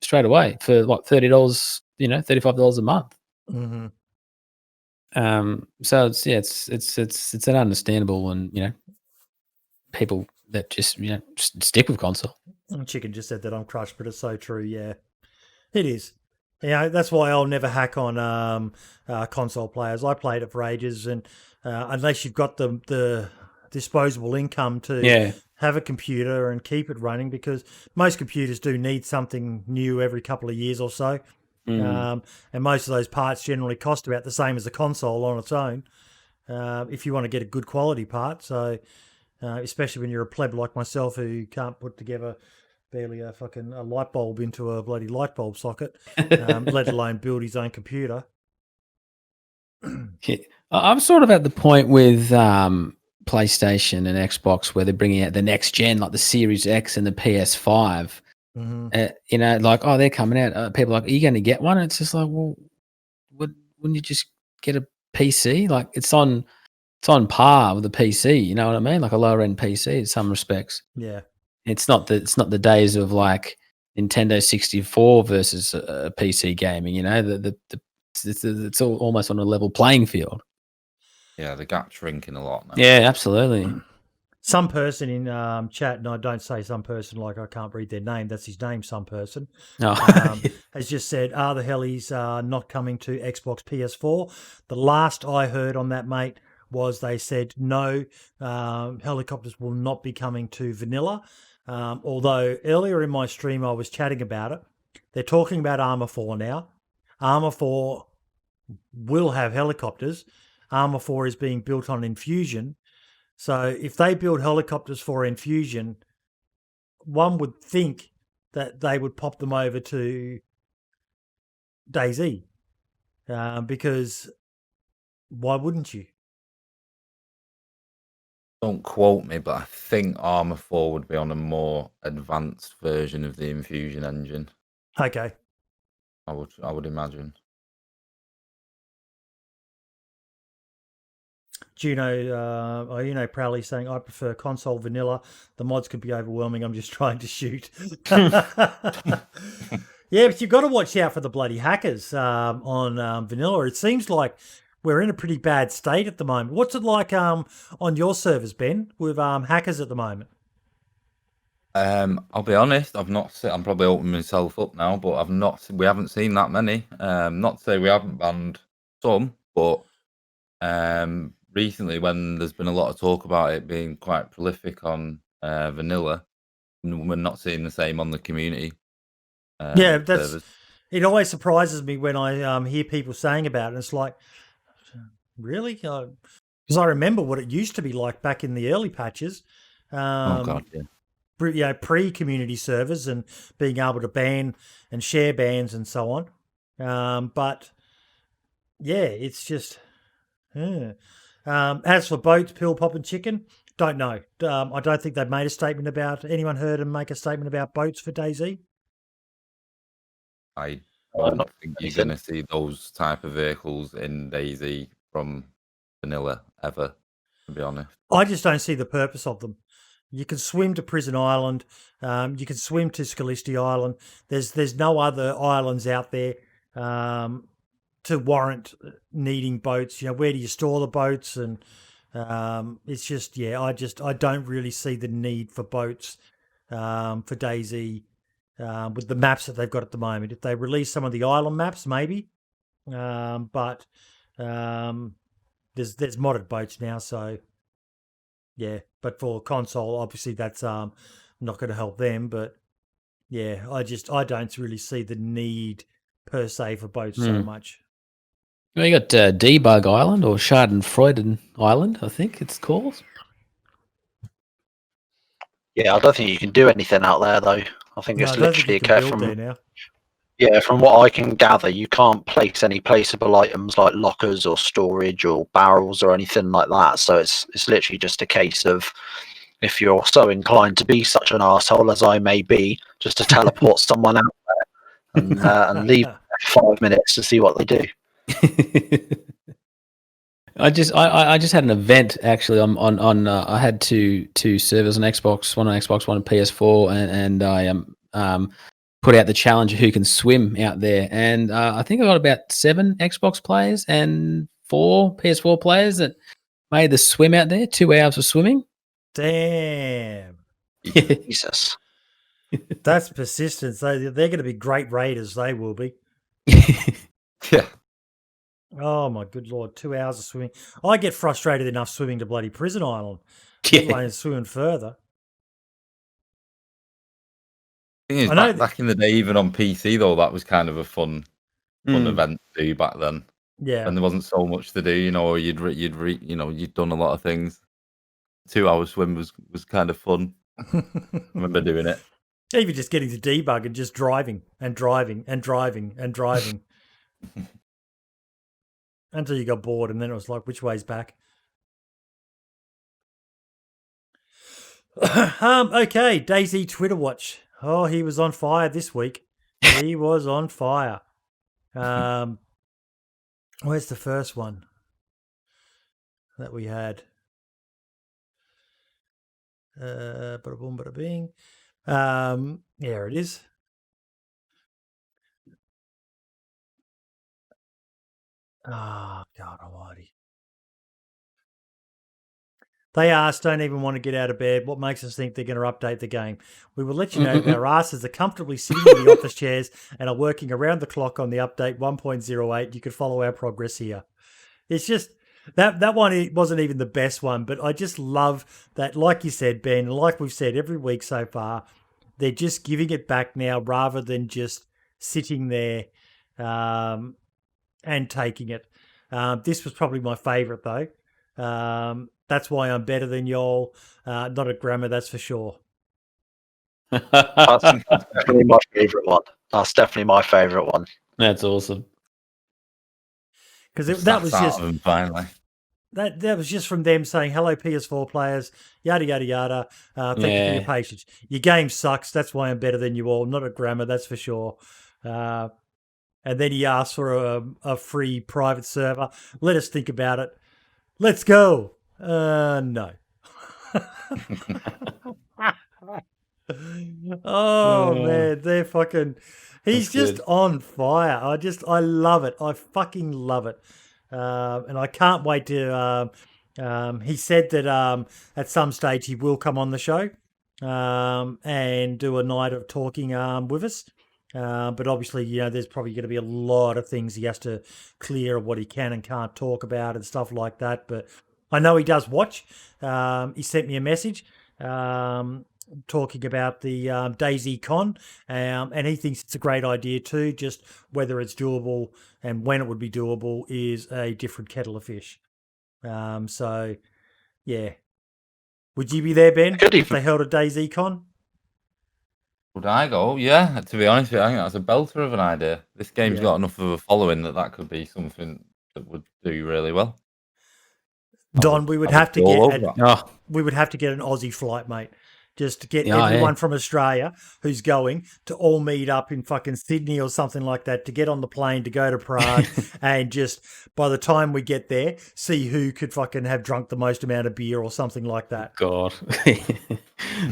straight away for like $30, $35 a month. Mm-hmm. So it's an understandable, and people that just just stick with console. Chicken just said that I'm crushed, but it's so true. Yeah, it is. That's why I'll never hack on console players. I played it for ages, and unless you've got the disposable income to have a computer and keep it running, because most computers do need something new every couple of years or so. And most of those parts generally cost about the same as a console on its own, if you want to get a good quality part. So especially when you're a pleb like myself who can't put together barely a light bulb into a bloody light bulb socket, let alone build his own computer. Yeah. I'm sort of at the point with PlayStation and Xbox where they're bringing out the next gen, like the Series X and the PS5. You know, like, oh, they're coming out. People are like, are you going to get one? And it's just like, well, wouldn't you just get a PC? Like, it's on par with a PC. You know what I mean? Like a lower end PC in some respects. Yeah. It's not the days of like Nintendo 64 versus PC gaming. You know, it's all almost on a level playing field. Yeah, the gap's shrinking a lot now. Yeah, absolutely. Some person in chat, and I don't say some person like I can't read their name. That's his name, some person. Has just said, are the helis not coming to Xbox PS4? The last I heard on that, mate, was they said no, helicopters will not be coming to vanilla. Although earlier in my stream I was chatting about it. They're talking about Armour 4 now. Armour 4 will have helicopters. Armour 4 is being built on Infusion. So if they build helicopters for Infusion, one would think that they would pop them over to DayZ. Because why wouldn't you? Don't quote me, but I think Armour 4 would be on a more advanced version of the Infusion engine. Okay. I would imagine. Juno, Prowley saying, I prefer console vanilla. The mods could be overwhelming. I'm just trying to shoot. Yeah, but you've got to watch out for the bloody hackers on vanilla. It seems like we're in a pretty bad state at the moment. What's it like on your servers, Ben, with hackers at the moment? I'll be honest, I'm probably opening myself up now, but we haven't seen that many. Not to say we haven't banned some, but recently when there's been a lot of talk about it being quite prolific on vanilla, we're not seeing the same on the community. Servers. It always surprises me when I hear people saying about it. It's like, really? Because I remember what it used to be like back in the early patches. Oh God, yeah. Pre-community servers and being able to ban and share bans and so on. But yeah, it's just. As for boats, pill, pop, and chicken, don't know. I don't think they've made a statement about. Anyone heard them make a statement about boats for DayZ? I don't think you're going to see those type of vehicles in DayZ from vanilla ever, to be honest. I just don't see the purpose of them. You can swim to Prison Island. You can swim to Scalisti Island. There's no other islands out there to warrant needing boats. You know, where do you store the boats? And it's just, I don't really see the need for boats for DayZ with the maps that they've got at the moment. If they release some of the island maps, maybe. But there's modded boats now, so yeah. But for console, obviously that's not going to help them. But yeah, I don't really see the need per se for boats so much. Well, you got Debug Island or Schadenfreude Island, I think it's called. Yeah, I don't think you can do anything out there though. I think it's literally a case from. Yeah, from what I can gather, you can't place any placeable items like lockers or storage or barrels or anything like that. So it's literally just a case of, if you're so inclined to be such an arsehole as I may be, just to teleport someone out there and leave 5 minutes to see what they do. I just had an event actually on I had two servers on Xbox, one on Xbox, one on PS4, and I put out the challenge of who can swim out there, and I think I got about 7 Xbox players and 4 PS4 players that made the swim out there. 2 hours of swimming. Damn. Jesus. That's persistence. They're going to be great raiders. They will be. Yeah. Oh my good lord! 2 hours of swimming. I get frustrated enough swimming to bloody Prison Island. Let alone swimming further. Thing is, back in the day, even on PC though, that was kind of a fun event to do back then. Yeah, and there wasn't so much to do, you know. You'd done a lot of things. 2-hour swim was kind of fun. I remember doing it. Even just getting to debug and just driving and driving and driving and driving until you got bored, and then it was like, which way's back? Okay, DayZ Twitter watch. Oh, he was on fire this week. He was on fire. Where's the first one that we had? Bada boom, bada bing. There it is. Oh, God almighty. They asked, don't even want to get out of bed. What makes us think they're going to update the game? We will let you know if our asses are comfortably sitting in the office chairs and are working around the clock on the update 1.08. You could follow our progress here. It's just, that one, it wasn't even the best one, but I just love that, like you said, Ben, like we've said every week so far, they're just giving it back now rather than just sitting there and taking it. This was probably my favourite, though. That's why I'm better than y'all. Not a grammar, that's for sure. That's definitely my favourite one. That's definitely my favourite one. That's awesome. Because that was just finally. That was just from them saying, hello, PS4 players, yada, yada, yada. Thank you for your patience. Your game sucks. That's why I'm better than you all. Not a grammar, that's for sure. And then he asked for a free private server. Let us think about it. Let's go. No. Oh, man, they're fucking... He's just on fire. I love it. I fucking love it. And I can't wait to... he said that at some stage he will come on the show and do a night of talking with us. But obviously, you know, there's probably going to be a lot of things he has to clear of what he can and can't talk about and stuff like that. But I know he does watch. He sent me a message talking about the DayZ Con, and he thinks it's a great idea too. Just whether it's doable and when it would be doable is a different kettle of fish. So, yeah. Would you be there, Ben, if they held a DayZ Con? Would I go? Yeah, to be honest with you, I think that's a belter of an idea. This game's got enough of a following that could be something that would do really well. Don, we would have to get an Aussie flight, mate. Just to get everyone from Australia who's going to all meet up in fucking Sydney or something like that, to get on the plane to go to Prague and just, by the time we get there, see who could fucking have drunk the most amount of beer or something like that. God.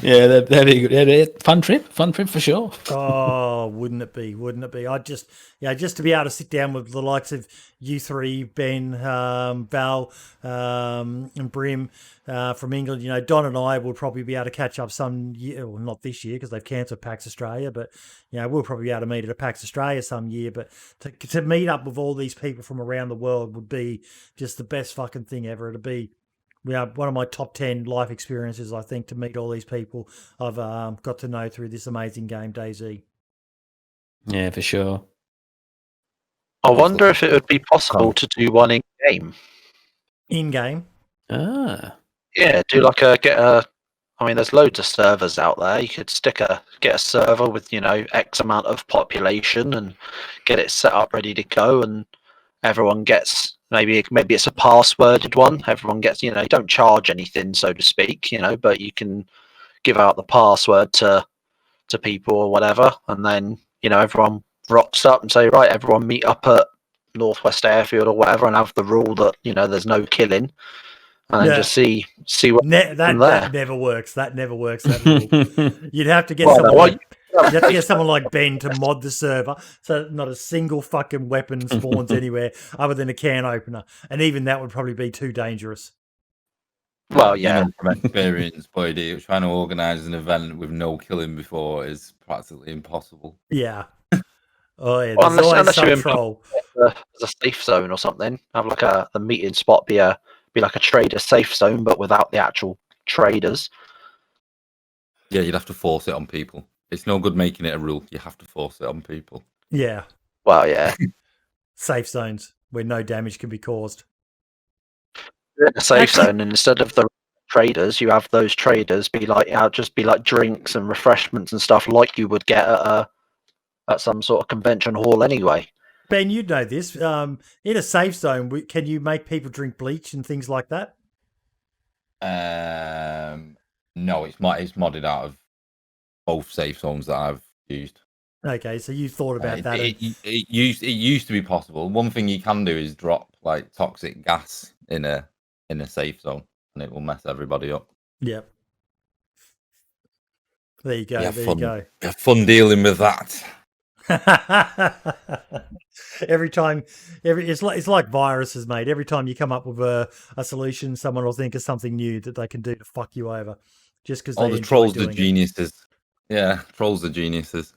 Yeah, that'd be good. Yeah, fun trip for sure. Oh, wouldn't it be? Wouldn't it be? I just to be able to sit down with the likes of you three, Ben, Val, and Brim from England. You know, Don and I will probably be able to catch up some year, well, not this year because they've cancelled PAX Australia, but you know, we'll probably be able to meet at a PAX Australia some year. But to meet up with all these people from around the world would be just the best fucking thing ever. It'd be one of my top 10 life experiences, I think, to meet all these people I've got to know through this amazing game, DayZ. Yeah, for sure. I wonder if it would be possible to do one in game. In game? Ah. Yeah, do like I mean, there's loads of servers out there. You could get a server with, you know, X amount of population and get it set up ready to go, and everyone gets maybe it's a passworded one. Everyone gets, you know, you don't charge anything, so to speak, you know, but you can give out the password to people or whatever, and then, you know, everyone rocks up and say, right, everyone meet up at Northwest Airfield or whatever, and have the rule that, you know, there's no killing, and then just see what that never works. That never works. That rule. You'd have to get someone like Ben to mod the server so not a single fucking weapon spawns anywhere other than a can opener, and even that would probably be too dangerous. Well, yeah. From experience, boy, trying to organise an event with no killing before is practically impossible. Yeah. Oh yeah. Well, unless you troll. There's a safe zone or something. Have like the meeting spot be like a trader safe zone, but without the actual traders. Yeah, you'd have to force it on people. It's no good making it a rule. You have to force it on people. Yeah. Well, yeah. Safe zones where no damage can be caused. In a safe zone, and instead of the traders, you have those traders be like, just be like drinks and refreshments and stuff like you would get at some sort of convention hall anyway. Ben, you know this. In a safe zone, can you make people drink bleach and things like that? No, it's modded out of both safe zones that I've used. Okay, so you thought about that. It used to be possible. One thing you can do is drop like toxic gas in a safe zone, and it will mess everybody up. Yep. There you go. You have fun dealing with that. It's like viruses, mate. Every time you come up with a solution, someone will think of something new that they can do to fuck you over, just because the trolls are geniuses. Yeah, trolls are geniuses.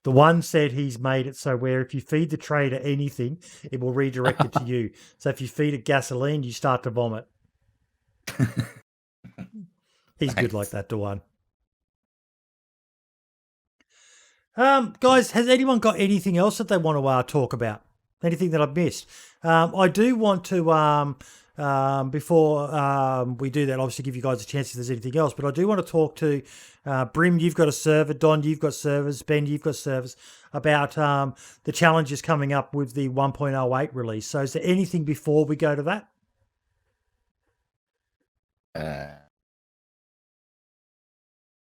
The one said he's made it so where if you feed the trader anything, it will redirect it to you. So if you feed it gasoline, you start to vomit. He's good like that, Dewan. Guys, has anyone got anything else that they want to talk about? Anything that I've missed? I do want to, before we do that, obviously give you guys a chance if there's anything else, but I do want to talk to Brim, you've got a server, Don, you've got servers, Ben, you've got servers, about the challenges coming up with the 1.08 release. So is there anything before we go to that?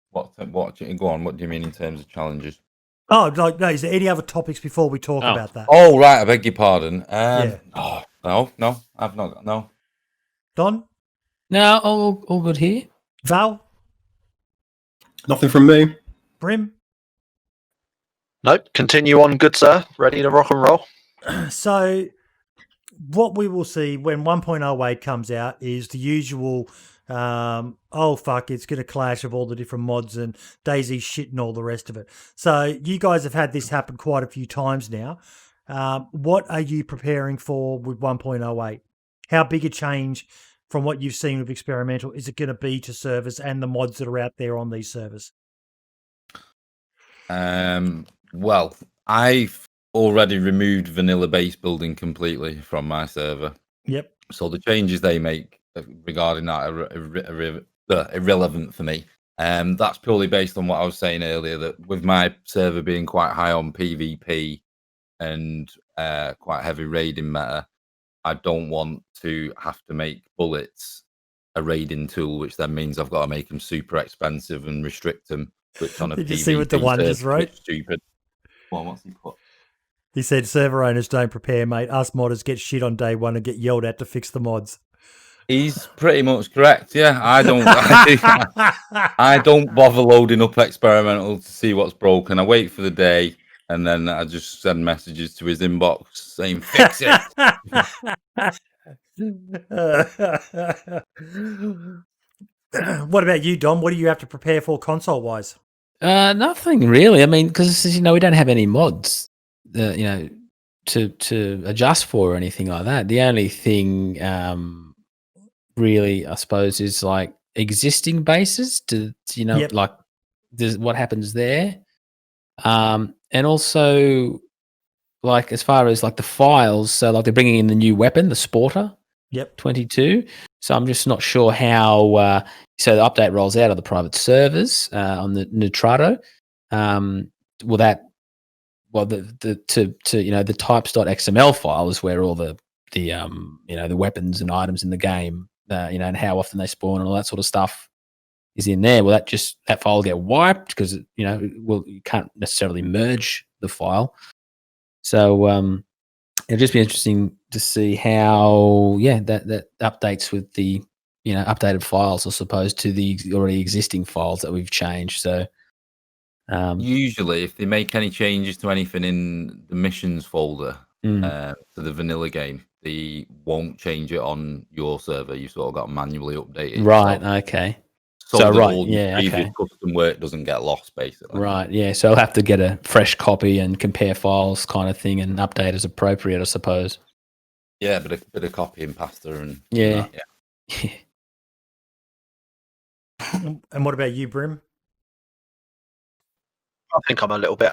What go on, what do you mean in terms of challenges? Oh, like, no, is there any other topics before we talk about that? Oh, right, I beg your pardon. Yeah. Oh, no, I've not got, no. Don? No, all good here. Val? Nothing from me. Brim? Nope, continue on, good sir. Ready to rock and roll. So what we will see when 1.08 comes out is the usual, oh, fuck, it's going to clash of all the different mods and DayZ shit and all the rest of it. So you guys have had this happen quite a few times now. What are you preparing for with 1.08? How big a change from what you've seen with experimental is it going to be to servers and the mods that are out there on these servers? Well, I've already removed vanilla base building completely from my server. Yep. So the changes they make regarding that are irrelevant for me. That's purely based on what I was saying earlier, that with my server being quite high on PvP and quite heavy raiding meta, I don't want to have to make bullets a raiding tool, which then means I've got to make them super expensive and restrict them. Which on a Did you PvP see what the one just wrote? Stupid. Well, what's he put? He said, server owners don't prepare, mate. Us modders get shit on day one and get yelled at to fix the mods. He's pretty much correct. Yeah, I don't bother loading up experimental to see what's broken. I wait for the day, and then I just send messages to his inbox saying, "Fix it." What about you, Dom? What do you have to prepare for console-wise? Nothing really. I mean, because we don't have any mods, to adjust for or anything like that. The only thing, really, I suppose, is like existing bases. Yep. Like, what happens there, and also, like, as far as like the files. So, like, they're bringing in the new weapon, the Sporter. Yep. 22. So I'm just not sure how. So the update rolls out of the private servers on the Nitrado. Will that? Well, the types.xml file is where all the weapons and items in the game, and how often they spawn and all that sort of stuff is in there. Will that file get wiped because you can't necessarily merge the file. So it'll just be interesting to see how that updates with the updated files as opposed to the already existing files that we've changed. So usually if they make any changes to anything in the missions folder to the vanilla game, they won't change it on your server. You sort of got to manually update it right yourself. Okay, so right, all yeah, previous okay, custom work doesn't get lost, basically. Right, yeah. So I'll have to get a fresh copy and compare files kind of thing and update as appropriate, I suppose. Yeah, bit of copy and pasta and yeah. And what about you, Brim? I think I'm a little bit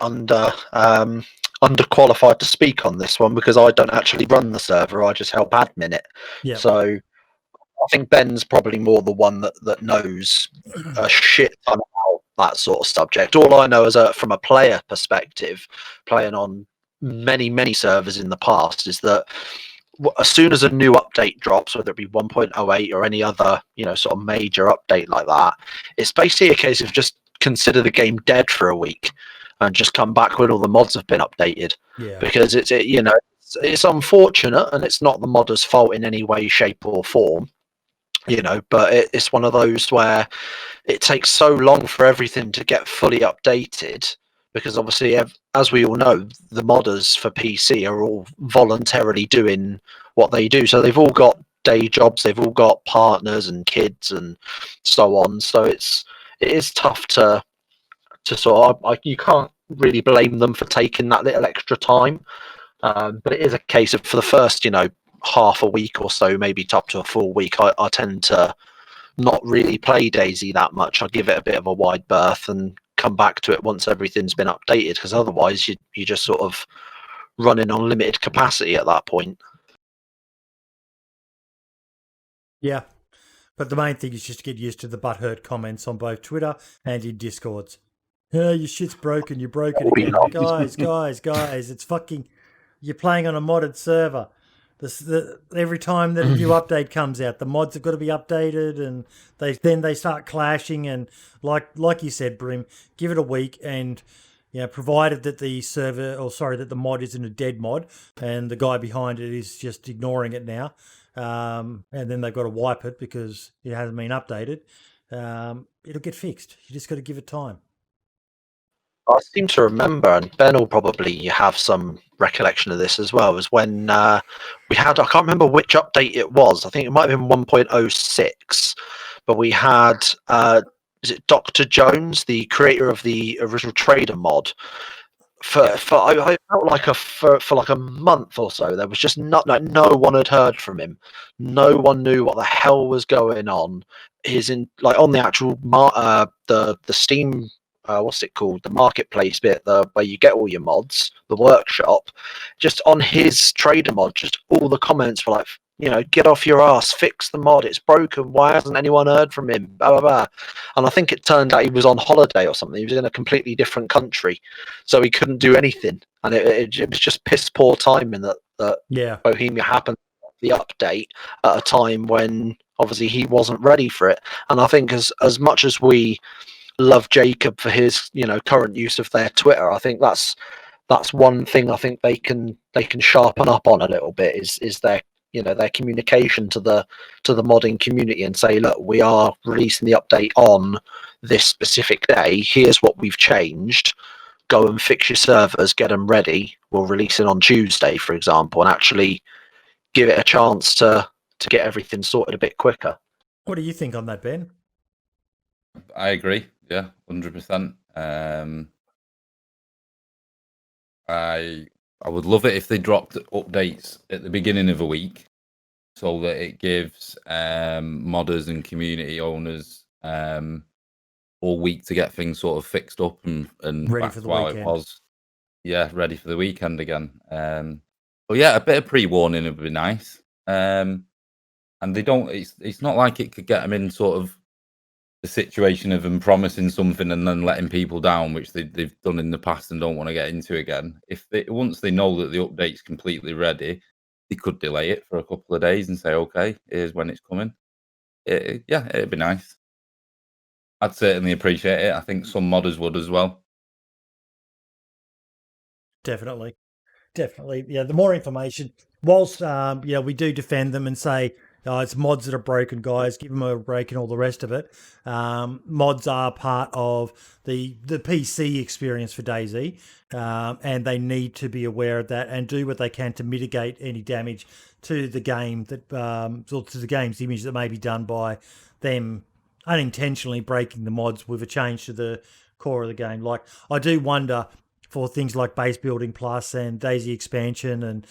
underqualified to speak on this one because I don't actually run the server. I just help admin it. Yeah. So think Ben's probably more the one that knows a shit ton about that sort of subject. All I know is from a player perspective, playing on many servers in the past, is that as soon as a new update drops, whether it be 1.08 or any other, sort of major update like that, it's basically a case of just consider the game dead for a week and just come back when all the mods have been updated. Yeah. Because it's unfortunate and it's not the modder's fault in any way, shape or form, but it's one of those where it takes so long for everything to get fully updated, because obviously, as we all know, the modders for PC are all voluntarily doing what they do. So they've all got day jobs, they've all got partners and kids and so on. So it is tough to sort of, you can't really blame them for taking that little extra time. But it is a case of, for the first, half a week or so, maybe up to a full week, I tend to not really play DayZ that much. I give it a bit of a wide berth and come back to it once everything's been updated, because otherwise you just sort of running on limited capacity at that point. Yeah. But the main thing is just to get used to the butthurt comments on both Twitter and in Discords. Oh, your shit's broken. You're broken again. Guys, it's fucking... You're playing on a modded server. Every time that a new update comes out, the mods have got to be updated, and they start clashing. And like you said, Brim, give it a week, and provided that that the mod isn't a dead mod, and the guy behind it is just ignoring it now, and then they've got to wipe it because it hasn't been updated. It'll get fixed. You just got to give it time. I seem to remember, and Ben will probably have some recollection of this as well, was when we had, I can't remember which update it was. I think it might have been 1.06, but we had, is it Dr. Jones, the creator of the original Trader mod? I felt like for like a month or so, there was just no one had heard from him. No one knew what the hell was going on. On the actual the Steam, what's it called, the marketplace bit, where you get all your mods, the workshop, just on his trader mod, just all the comments were like, get off your ass, fix the mod, it's broken, why hasn't anyone heard from him, blah blah blah. And I think it turned out he was on holiday or something. He was in a completely different country, so he couldn't do anything, and it was just piss poor timing that Bohemia happened, the update, at a time when obviously he wasn't ready for it. And I think as much as we love Jacob for his current use of their Twitter, I think that's one thing I think they can sharpen up on a little bit, is their their communication to the modding community, and say, look, we are releasing the update on this specific day, here's what we've changed, go and fix your servers, get them ready, we'll release it on Tuesday, for example, and actually give it a chance to get everything sorted a bit quicker. What do you think on that, Ben? I agree. Yeah, 100%. I would love it if they dropped updates at the beginning of a week, so that it gives modders and community owners all week to get things sort of fixed up and ready back for to the how weekend. it was. Yeah, ready for the weekend again. But yeah, a bit of pre-warning would be nice. And they don't. It's not like it could get them in sort of the situation of them promising something and then letting people down, which they've done in the past and don't want to get into again. Once they know that the update's completely ready, they could delay it for a couple of days and say, okay, here's when it's coming. It'd be nice. I'd certainly appreciate it. I think some modders would as well. Definitely. Yeah, the more information, whilst we do defend them and say, it's mods that are broken, guys, give them a break and all the rest of it. Mods are part of the PC experience for DayZ, and they need to be aware of that and do what they can to mitigate any damage to the game, or to the game's image that may be done by them unintentionally breaking the mods with a change to the core of the game. Like, I do wonder, for things like Base Building Plus and DayZ Expansion and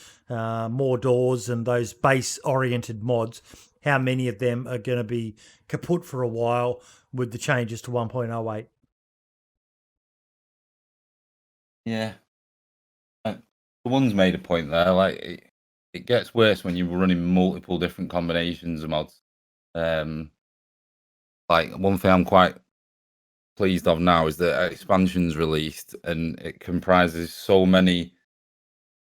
more doors and those base-oriented mods, how many of them are going to be kaput for a while with the changes to 1.08? Yeah. The one's made a point there. Like, it gets worse when you're running multiple different combinations of mods. Like one thing I'm quite pleased of now is that expansion's released, and it comprises so many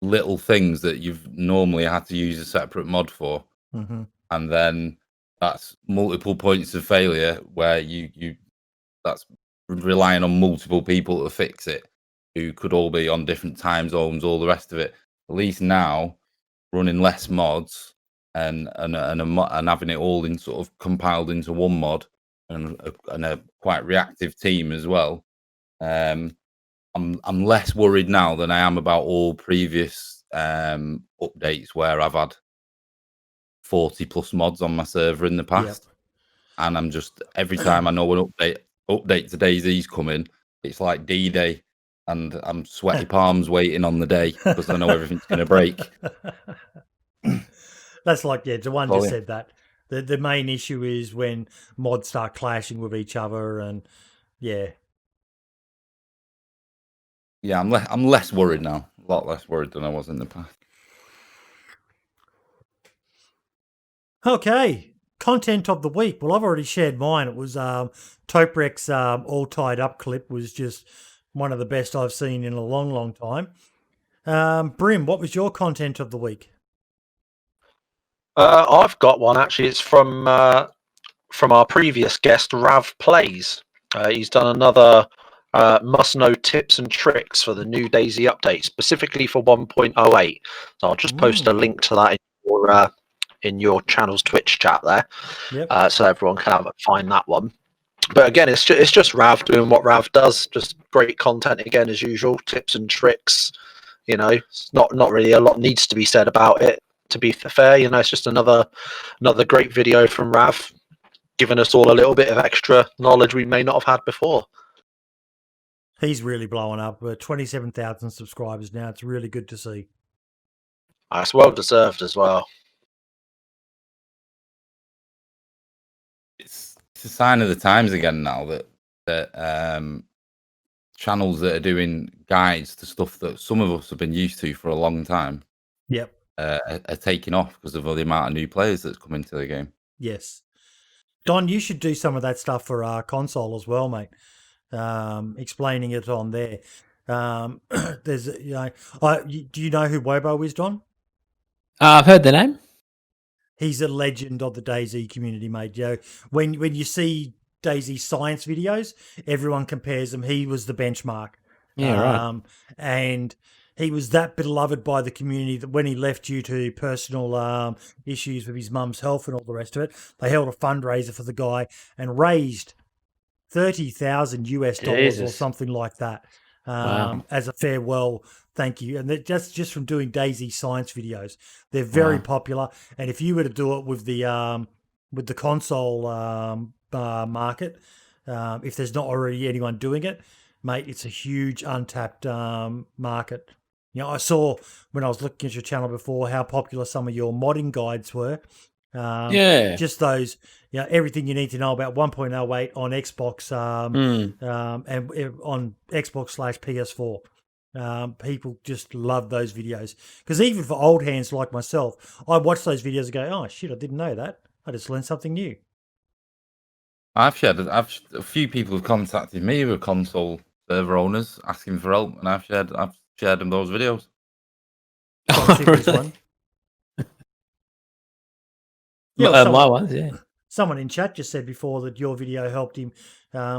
little things that you've normally had to use a separate mod for, and then that's multiple points of failure where you that's relying on multiple people to fix it, who could all be on different time zones, all the rest of it. At least now, running less mods and having it all in sort of compiled into one mod and a quite reactive team as well. I'm less worried now than I am about all previous updates where I've had 40 plus mods on my server in the past, and I'm just every time I know an update to DayZ's coming, it's like D-Day, and I'm sweaty palms waiting on the day because I know everything's going to break. That's like, Jawan just said that. The main issue is when mods start clashing with each other, and I'm less worried now. A lot less worried than I was in the past. Okay, content of the week. Well, I've already shared mine. It was Toprek's all tied up clip was just one of the best I've seen in a long, long time. Brim, what was your content of the week? I've got one actually. It's from our previous guest, Rav Plays. He's done another must-know tips and tricks for the new DayZ update, specifically for 1.08. So I'll just post a link to that in your channel's Twitch chat there, so everyone can find that one. But again, it's just Rav doing what Rav does. Just great content again as usual. Tips and tricks. You know, it's not really a lot needs to be said about it. To be fair, you know, it's just another great video from Rav, giving us all a little bit of extra knowledge we may not have had before. He's really blowing up. 27,000 subscribers now. It's really good to see. It's well deserved as well. It's a sign of the times again now that channels that are doing guides to stuff that some of us have been used to for a long time are taking off because of all the amount of new players that's come into the game. Yes. Don, you should do some of that stuff for our console as well, mate. Explaining it on there. There's, do you know who Wobo is, Don? I've heard the name. He's a legend of the DayZ community, mate. When you see DayZ science videos, everyone compares him. He was the benchmark. Yeah, right. And he was that beloved by the community that when he left due to personal issues with his mum's health and all the rest of it, they held a fundraiser for the guy and raised $30,000 US or something like that as a farewell thank you. And just from doing DayZ science videos, they're very popular. And if you were to do it with the console market, if there's not already anyone doing it, mate, it's a huge untapped market. You know, I saw when I was looking at your channel before how popular some of your modding guides were. Just those, everything you need to know about 1.08 on Xbox and on Xbox/PS4. People just love those videos because even for old hands like myself, I watch those videos and go, "Oh shit, I didn't know that. I just learned something new." A few people have contacted me who are console server owners asking for help, and I've shared them those videos. Really? My ones, Someone in chat just said before that your video helped him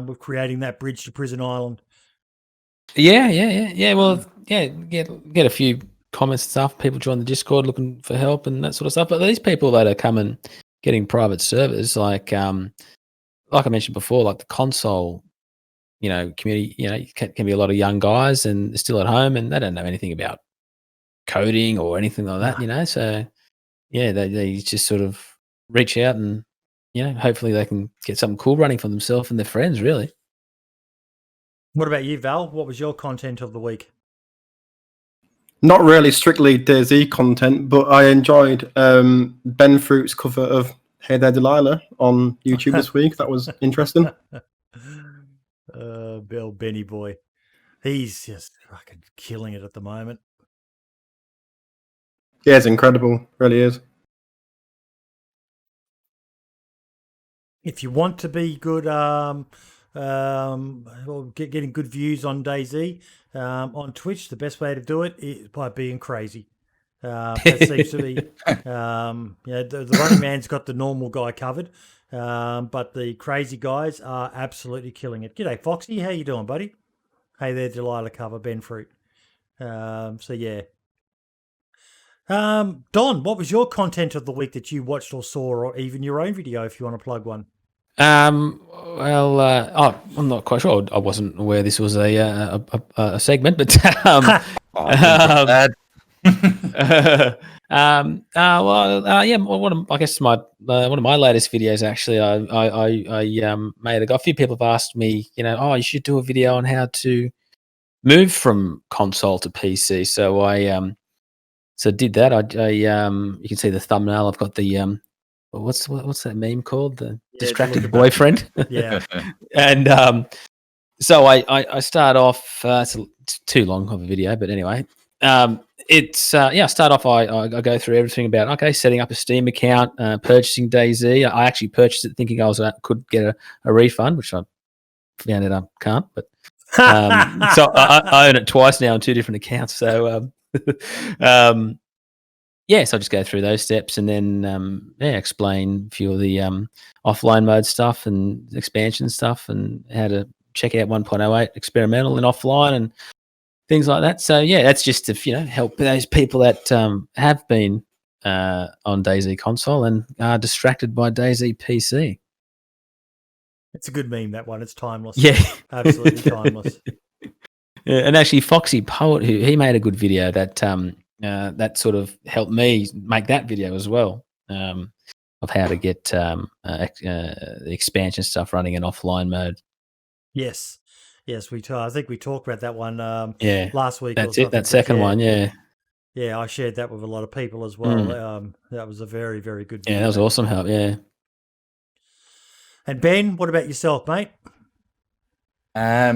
with creating that bridge to Prison Island. Yeah. Well, get a few comments and stuff. People join the Discord looking for help and that sort of stuff. But these people that are coming, getting private servers, like I mentioned before, like the console, community, can be a lot of young guys and they're still at home and they don't know anything about coding or anything like that, So they just sort of reach out and hopefully they can get something cool running for themselves and their friends, really. What about you, Val? What was your content of the week? Not really strictly DayZ content, but I enjoyed Ben Fruit's cover of Hey There Delilah on YouTube this week. That was interesting. Bill Benny boy. He's just fucking killing it at the moment. Yeah, it's incredible. Really is. if you want to be good, or getting good views on DayZ on Twitch, the best way to do it is by being crazy. That seems to be, the running man's got the normal guy covered, but the crazy guys are absolutely killing it. G'day, Foxy. How you doing, buddy? Hey there, Delilah cover, Ben Fruit. So yeah. Don, what was your content of the week that you watched or saw, or even your own video if you want to plug one? I'm not quite sure. I wasn't aware this was a segment, but I guess my one of my latest videos actually, I made a few people have asked me, you should do a video on how to move from console to PC. So I did that. You can see the thumbnail. I've got the what's that meme called? The distracted boyfriend. Yeah. And so I start off. It's too long of a video, but anyway, I start off. I go through everything about setting up a Steam account, purchasing DayZ. I actually purchased it thinking I could get a refund, which I found out I can't. But so I own it twice now on 2 different accounts. So so I just go through those steps and then explain a few of the offline mode stuff and expansion stuff and how to check out 1.08 experimental and offline and things like that. So that's just to help those people that have been on DayZ console and are distracted by DayZ PC. It's a good meme, that one. It's timeless. Yeah, absolutely timeless. Yeah, and actually, Foxy Poet, he made a good video that that sort of helped me make that video as well, of how to get the expansion stuff running in offline mode. Yes, I think we talked about that one. Last week. That's it. That second one, yeah. Yeah, I shared that with a lot of people as well. That was a very, very good video. Yeah, that was awesome help. Yeah. And Ben, what about yourself, mate?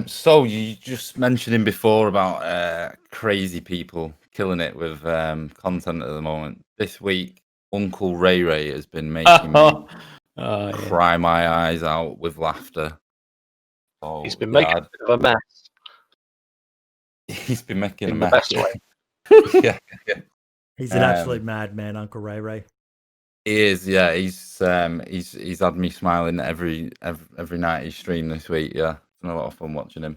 So you just mentioning before about crazy people killing it with content at the moment. This week, Uncle Ray Ray has been making me cry my eyes out with laughter. So, he's been making a bit of a mess. He's been making in a the mess. best way. Yeah. He's an absolute madman, Uncle Ray Ray. He is, yeah. He's had me smiling every night he streamed this week. Yeah, it's been a lot of fun watching him.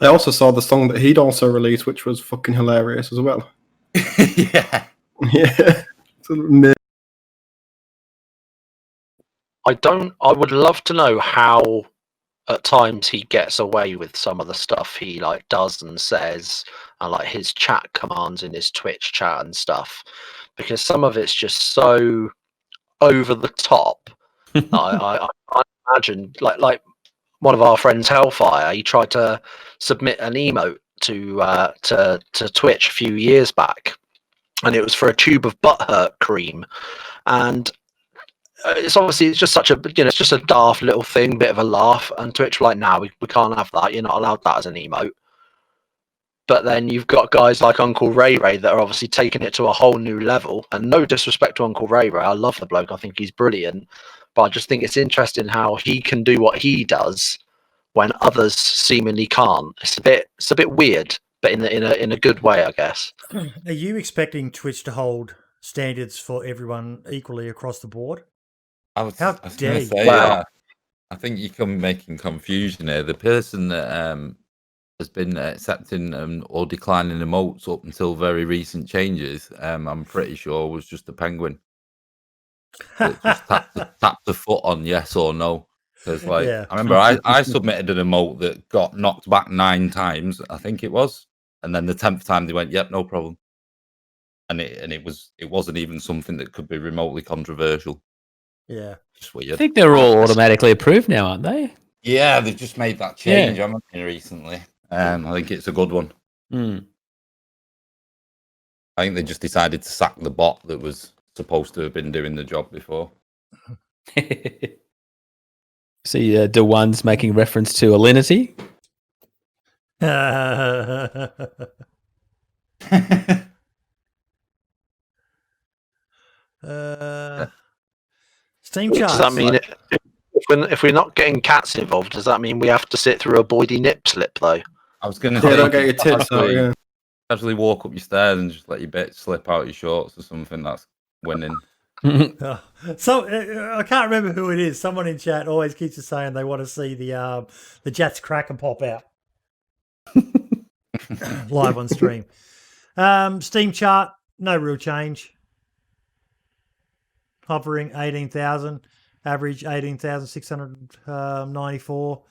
I also saw the song that he'd also released, which was fucking hilarious as well. Yeah. I would love to know how at times he gets away with some of the stuff he does and says, and his chat commands in his Twitch chat and stuff, because some of it's just so over the top. I imagine like one of our friends, Hellfire, he tried to submit an emote to Twitch a few years back, and it was for a tube of butthurt cream, and it's just such a it's just a daft little thing, bit of a laugh, and Twitch were like, nah, we can't have that. You're not allowed that as an emote. But then you've got guys like Uncle Ray Ray that are obviously taking it to a whole new level. And no disrespect to Uncle Ray Ray, I love the bloke. I think he's brilliant. But I just think it's interesting how he can do what he does when others seemingly can't. It's a bit weird, but in a good way, I guess. Are you expecting Twitch to hold standards for everyone equally across the board? I was How dare you? say, Wow. I think you come making confusion here. The person that has been accepting or declining emotes up until very recent changes, I'm pretty sure was just a penguin that just tapped the foot on yes or no. Because I remember I submitted an emote that got knocked back 9 times, I think it was, and then the 10th time they went, "Yep, no problem," and it wasn't even something that could be remotely controversial. Yeah, just weird. I think they're all automatically approved now, aren't they? Yeah, they've just made that change, haven't they, recently? I think it's a good one. I think they just decided to sack the bot that was supposed to have been doing the job before. See, DeOne's making reference to Alinity. Steam charts. Does that mean we're not getting cats involved, does that mean we have to sit through a Boydie nip slip though? I was going to Yeah, say, don't get your tits out. Yeah. casually walk up your stairs and just let your bit slip out your shorts or something. That's winning. So I can't remember who it is. Someone in chat always keeps saying they want to see the Jats Kraken pop out live on stream. Steam chart, no real change. Hovering 18,000, average 18,694.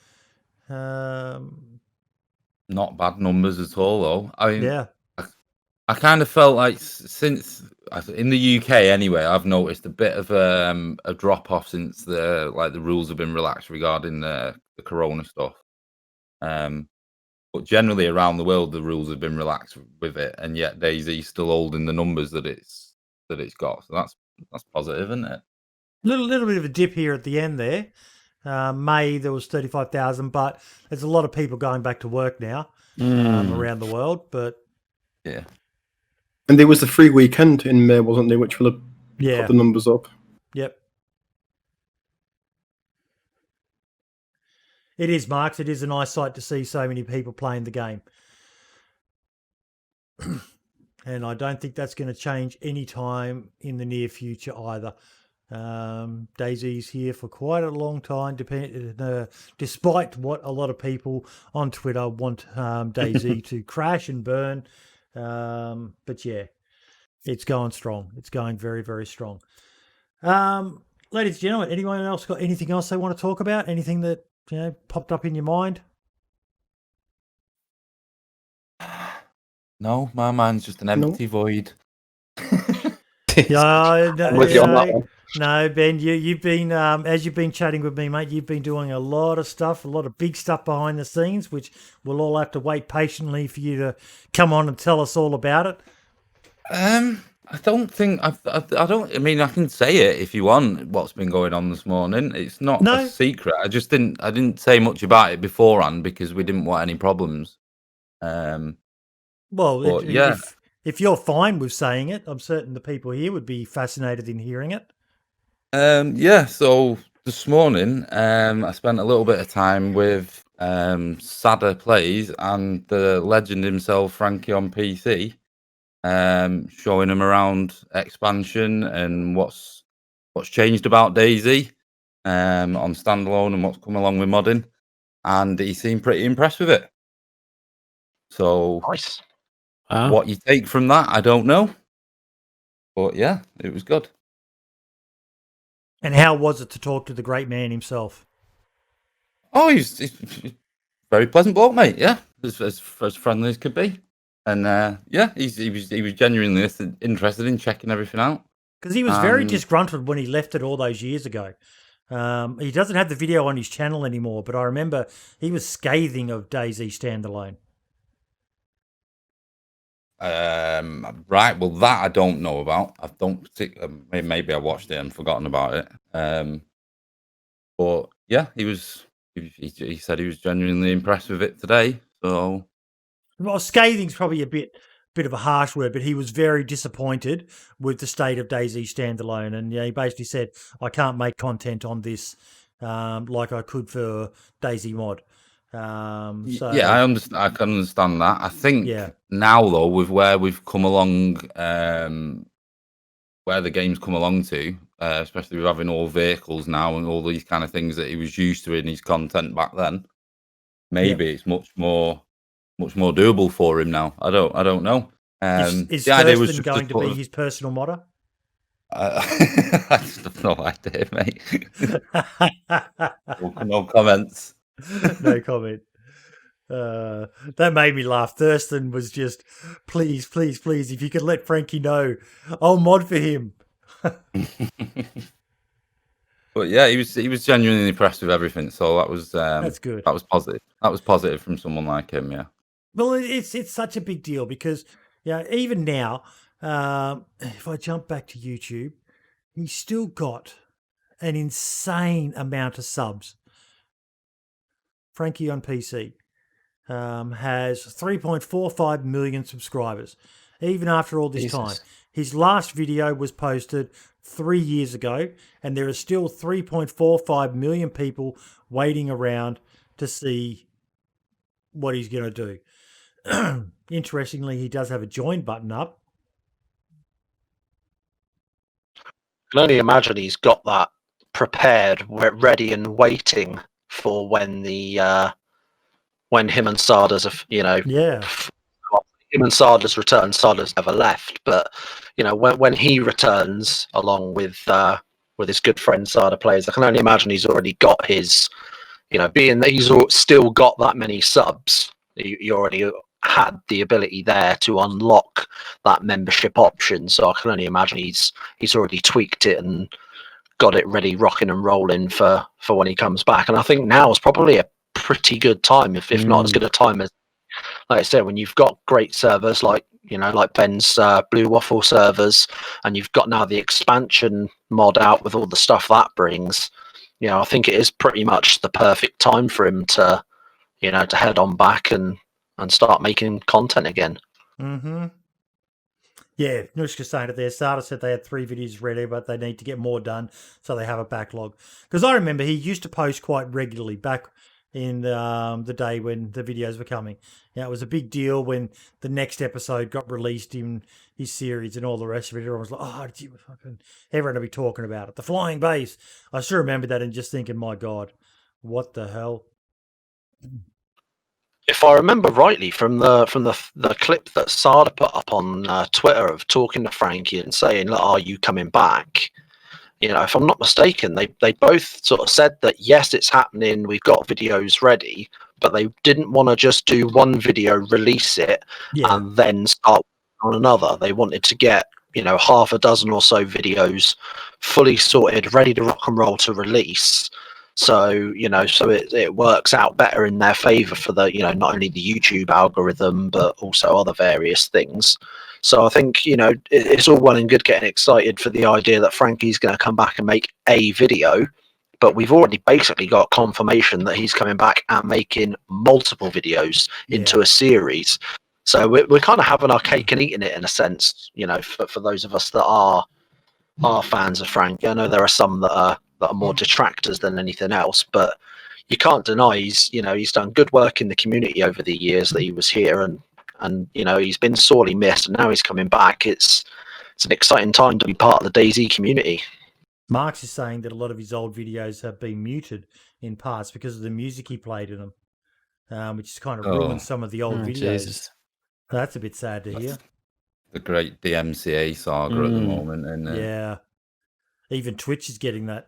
Not bad numbers at all, though. I mean, Yeah. I kind of felt like since in the UK anyway, I've noticed a bit of a drop off since the rules have been relaxed regarding the corona stuff. But generally around the world, the rules have been relaxed with it, and yet DayZ's still holding the numbers that it's got. So that's positive, isn't it? Little bit of a dip here at the end there. May there was 35,000, but there's a lot of people going back to work now around the world. But yeah. And there was the free weekend in May, wasn't there, which will have put the numbers up. Yep. It is, Marks. It is a nice sight to see so many people playing the game. And I don't think that's going to change anytime in the near future either. DayZ's here for quite a long time, despite what a lot of people on Twitter want DayZ to crash and burn. But yeah, it's going strong. It's going very, very strong. Ladies and gentlemen, anyone else got anything else they want to talk about? Anything that popped up in your mind? No, my mind's just an empty void. Yeah, I'm with you on that one. No, Ben, you've been as you've been chatting with me, mate. You've been doing a lot of stuff, a lot of big stuff behind the scenes, which we'll all have to wait patiently for you to come on and tell us all about it. I don't think I don't. I mean, I can say it if you want. What's been going on this morning? It's not a secret. I didn't say much about it beforehand because we didn't want any problems. Well, if you're fine with saying it, I'm certain the people here would be fascinated in hearing it. So this morning, I spent a little bit of time with Sadder Plays and the legend himself, Frankie on PC, showing him around expansion and what's changed about DayZ on standalone and what's come along with modding, and he seemed pretty impressed with it. So nice. What you take from that, I don't know, but yeah, it was good. And how was it to talk to the great man himself? Oh, he's very pleasant bloke, mate. Yeah, as friendly as could be, and he was genuinely interested in checking everything out. Because he was very disgruntled when he left it all those years ago. He doesn't have the video on his channel anymore, but I remember he was scathing of DayZ standalone. Right. Well, that I don't know about. I don't. Maybe I watched it and forgotten about it. But yeah, he said he was genuinely impressed with it today. So, well, scathing's probably a bit of a harsh word, but he was very disappointed with the state of DayZ standalone, and he basically said, "I can't make content on this like I could for DayZ mod." Yeah, I understand. I can understand that. I think now though, with where we've come along, where the game's come along to, especially with having all vehicles now and all these kind of things that he was used to in his content back then, maybe it's much more doable for him now. I don't know. Is the idea was Thurston going to be his personal modder? I just have no idea, mate. No comments. No comment. That made me laugh. Thurston was just, please, if you could let Frankie know, I'll mod for him. But yeah, he was genuinely impressed with everything. So that was that's good. That was positive. That was positive from someone like him. Yeah. Well, it's such a big deal because even now, if I jump back to YouTube, he's still got an insane amount of subs. Frankie on PC has 3.45 million subscribers, even after all this time. His last video was posted 3 years ago, and there are still 3.45 million people waiting around to see what he's going to do. Interestingly, he does have a join button up. I can only imagine he's got that prepared, ready and waiting for when the when him and Sarda's, Yeah. Him and Sarda's return. Sarda's never left, but when he returns along with his good friend Sarda Plays, I can only imagine he's already got his, being that he's still got that many subs, he already had the ability there to unlock that membership option. So I can only imagine he's already tweaked it and got it ready, rocking and rolling for when he comes back. And I think now is probably a pretty good time, if not as good a time as, like I said, when you've got great servers like Ben's Blue Waffle servers, and you've got now the expansion mod out with all the stuff that brings. I think it is pretty much the perfect time for him to, to head on back and start making content again. Mm-hmm. Yeah, Nushka saying it there. Sarda said they had 3 videos ready, but they need to get more done, so they have a backlog. Because I remember he used to post quite regularly back in the day when the videos were coming. It was a big deal when the next episode got released in his series and all the rest of it. Everyone was like, oh, everyone will be talking about it. The flying base. I still remember that and just thinking, my God, what the hell? If I remember rightly from the clip that Sarda put up on Twitter of talking to Frankie and saying, look, are you coming back? If I'm not mistaken, they both sort of said that, yes, it's happening, we've got videos ready, but they didn't want to just do one video, release it, and then start on another. They wanted to get, half a dozen or so videos fully sorted, ready to rock and roll to release. So, so it works out better in their favor for the, not only the YouTube algorithm, but also other various things. So I think, it's all well and good getting excited for the idea that Frankie's going to come back and make a video, but we've already basically got confirmation that he's coming back and making multiple videos into a series. So we're kind of having our cake and eating it in a sense, for those of us that are fans of Frankie. I know there are some that are more detractors than anything else, but you can't deny he's done good work in the community over the years that he was here, and he's been sorely missed, and now he's coming back. It's an exciting time to be part of the DayZ community. Marx is saying that a lot of his old videos have been muted in parts because of the music he played in them, which has kind of ruined some of the old videos. Jesus. That's a bit sad to hear. The great DMCA saga at the moment, and yeah, even Twitch is getting that.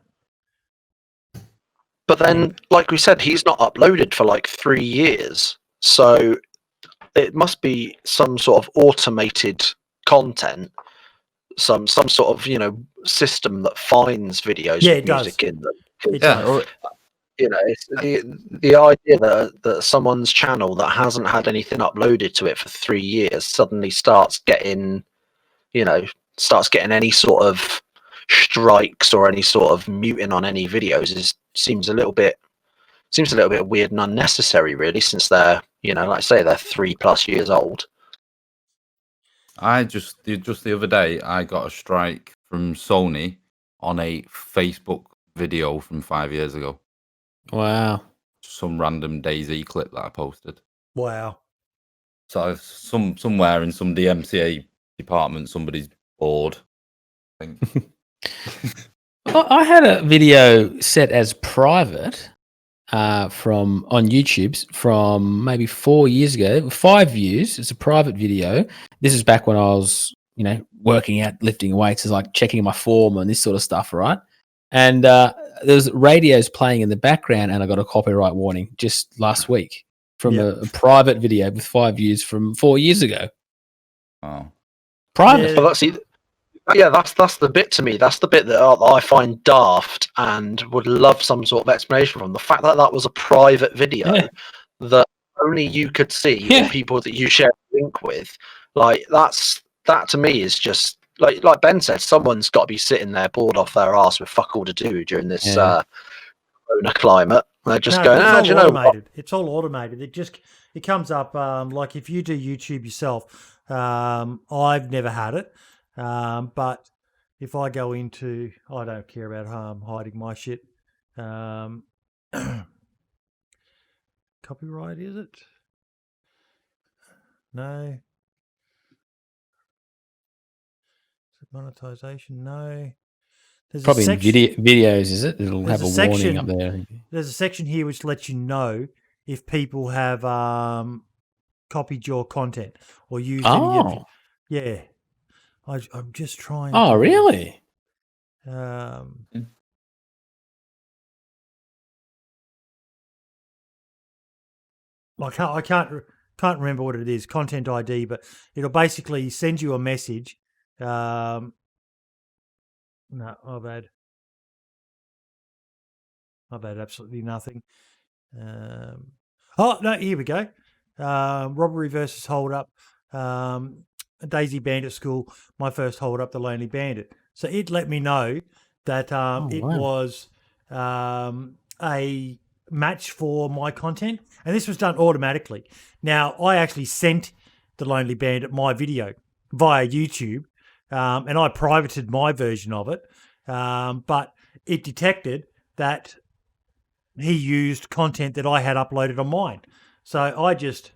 But then, like we said, he's not uploaded for like 3 years, so it must be some sort of automated content, some sort of system that finds videos with music in them. It's the idea that someone's channel that hasn't had anything uploaded to it for 3 years suddenly starts getting any sort of strikes or any sort of muting on any videos seems a little bit weird and unnecessary, really, since they're like I say, they're 3+ years old. I just the other day I got a strike from Sony on a Facebook video from 5 years ago. Wow. Some random DayZ clip that I posted. Wow. So somewhere in some DMCA department, somebody's bored, I think. I had a video set as private from on YouTube's from maybe 4 years ago, 5 years. It's a private video. This is back when I was, working out, lifting weights, is like checking my form and this sort of stuff, right? And there's radios playing in the background, and I got a copyright warning just last week from a private video with 5 views from 4 years ago. Oh, private. Yeah. That's the bit to me. That's the bit that I find daft and would love some sort of explanation from. The fact that that was a private video that only you could see, or people that you share a link with, like that to me is just like Ben said. Someone's got to be sitting there bored off their ass with fuck all to do during this corona climate. They're just going, it's all automated. It's all automated. It comes up like if you do YouTube yourself. I've never had it. But if I go into, I don't care about hiding my shit. Copyright, is it? No. Is it monetization? No. There's Probably a in section, videos, is it? It'll there's have a a warning section- up there. There's a section here which lets you know if people have copied your content or used any of Oh, yeah. I'm just trying. oh, to, really? I can't remember what it is, content ID, but it'll basically send you a message. No, I've had absolutely nothing. Oh no, here we go. Robbery versus hold up. DayZ Bandit School. My first hold up, the Lonely Bandit. So it let me know that it wow. was a match for my content, and this was done automatically. Now I actually sent the Lonely Bandit my video via YouTube, and I privated my version of it, but it detected that he used content that I had uploaded on mine. So it's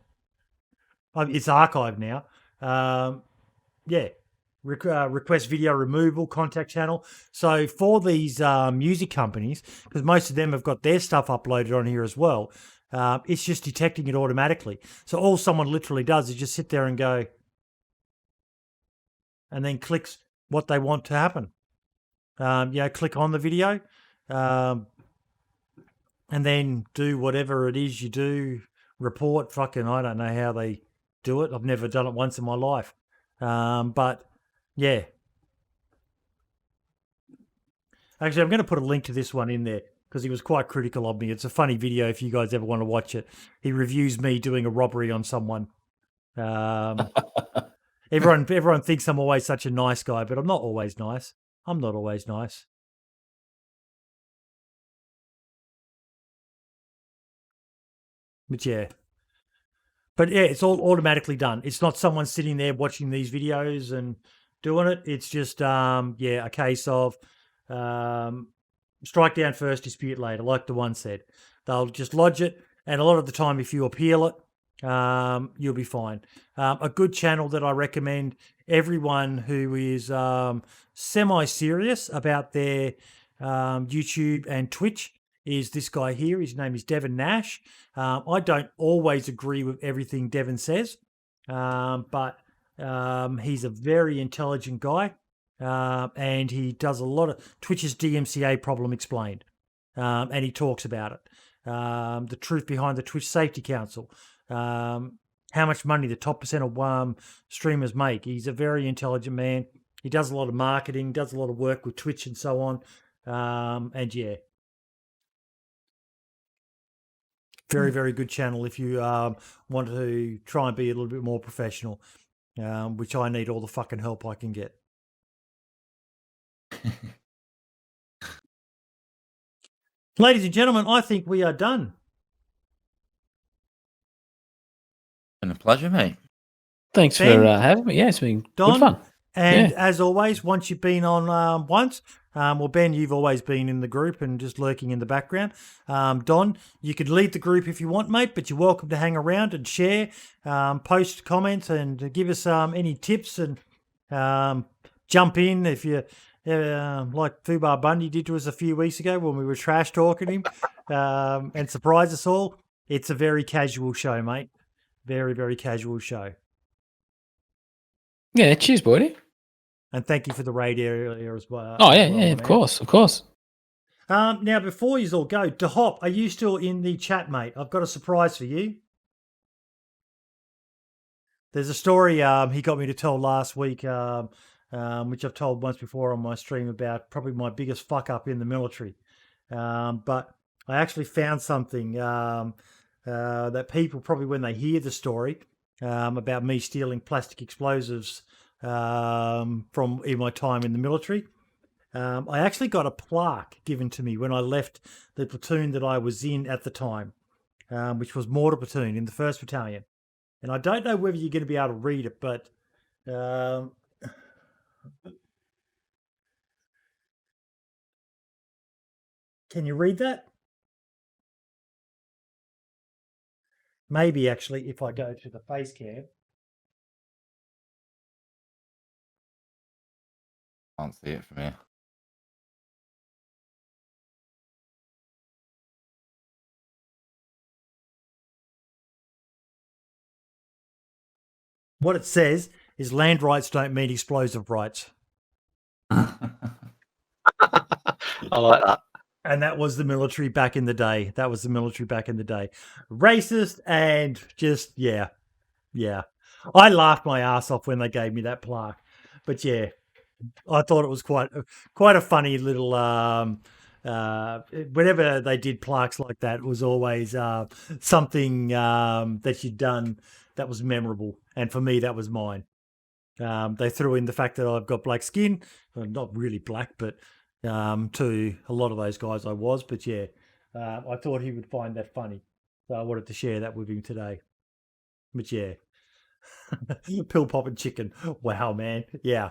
archived now. Request video removal, contact channel. So for these music companies, because most of them have got their stuff uploaded on here as well, it's just detecting it automatically. So all someone literally does is just sit there and go, and then clicks what they want to happen. Click on the video, and then do whatever it is you do. Report, fucking, I don't know how they do it. I've never done it once in my life. But yeah. Actually, I'm going to put a link to this one in there because he was quite critical of me. It's a funny video if you guys ever want to watch it. He reviews me doing a robbery on someone. Everyone thinks I'm always such a nice guy, but I'm not always nice. I'm not always nice. But yeah. But yeah, it's all automatically done. It's not someone sitting there watching these videos and doing it. It's just a case of strike down first, dispute later, like the one said. They'll just lodge it, and a lot of the time, if you appeal it, you'll be fine. A good channel that I recommend everyone who is semi-serious about their YouTube and Twitch is this guy here. His name is Devin Nash. I don't always agree with everything Devin says, but he's a very intelligent guy, and he does a lot of Twitch's DMCA problem explained, and he talks about it. The truth behind the Twitch Safety Council, how much money the top % of streamers make. He's a very intelligent man. He does a lot of marketing, does a lot of work with Twitch and so on, and yeah. Very, very good channel if you want to try and be a little bit more professional, which I need all the fucking help I can get. Ladies and gentlemen, I think we are done. Been a pleasure, mate. Thanks Ben, for having me. Yeah, it's been Don, good fun. And Yeah. as always, once you've been on once, well, Ben, you've always been in the group and just lurking in the background. Don, you could lead the group if you want, mate, but you're welcome to hang around and share, post comments, and give us any tips, and jump in if you like Fubar Bundy did to us a few weeks ago when we were trash talking him, and surprise us all. It's a very casual show, mate. Very, very casual show. Yeah, cheers, buddy. And thank you for the raid area as well. Oh, yeah, as well, yeah, of man. course, of course. Now, before you all go, DeHop, are you still in the chat, mate? I've got a surprise for you. There's a story he got me to tell last week, which I've told once before on my stream, about probably my biggest fuck up in the military. But I actually found something that people probably, when they hear the story about me stealing plastic explosives from in my time in the military, I actually got a plaque given to me when I left the platoon that I was in at the time, which was Mortar Platoon in the 1st Battalion. And I don't know whether you're going to be able to read it, but Can you read that? Maybe actually, if I go to the face cam. Can't see it from here. What it says is land rights don't mean explosive rights. I like that. And that was the military back in the day. Racist and just, yeah. I laughed my ass off when they gave me that plaque. But yeah, I thought it was quite a funny little, whenever they did plaques like that, it was always something that you'd done that was memorable. And for me, that was mine. They threw in the fact that I've got black skin. Well, not really black, but to a lot of those guys I was. But yeah, I thought he would find that funny. So I wanted to share that with him today. But yeah, pill popping chicken. Wow, man. Yeah,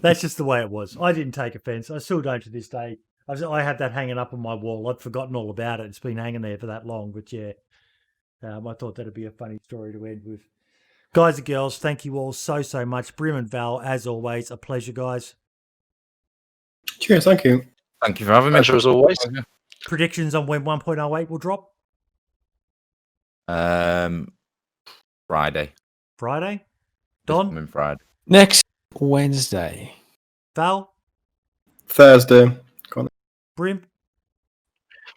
that's just the way it was. I didn't take offense. I still don't to this day. I had that hanging up on my wall. I'd forgotten all about it. It's been hanging there for that long. But yeah, I thought that'd be a funny story to end with. Guys and girls, thank you all so much. Brim and Val, as always, a pleasure, guys. Cheers, thank you. Thank you for having me. Pleasure as always. Predictions on when 1.08 will drop? Friday. Don? Coming Friday. Next Wednesday. Val? Thursday. Brim?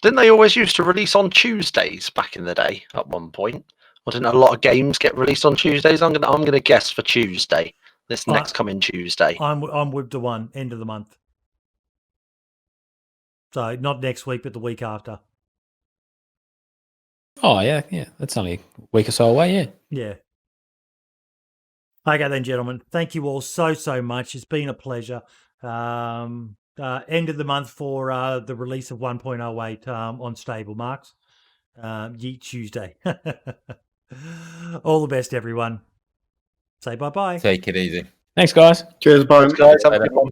Didn't they always used to release on Tuesdays back in the day at one point? Or didn't a lot of games get released on Tuesdays? I'm gonna guess for Tuesday. This next coming Tuesday. I'm with the one, end of the month. So not next week, but the week after. Oh, yeah. That's only a week or so away, yeah. Yeah. Okay then, gentlemen. Thank you all so much. It's been a pleasure. End of the month for the release of 1.08 on stable marks. Yeet Tuesday. All the best, everyone. Say bye-bye. Take it easy. Thanks, guys. Cheers, bye. Guys, have a good one.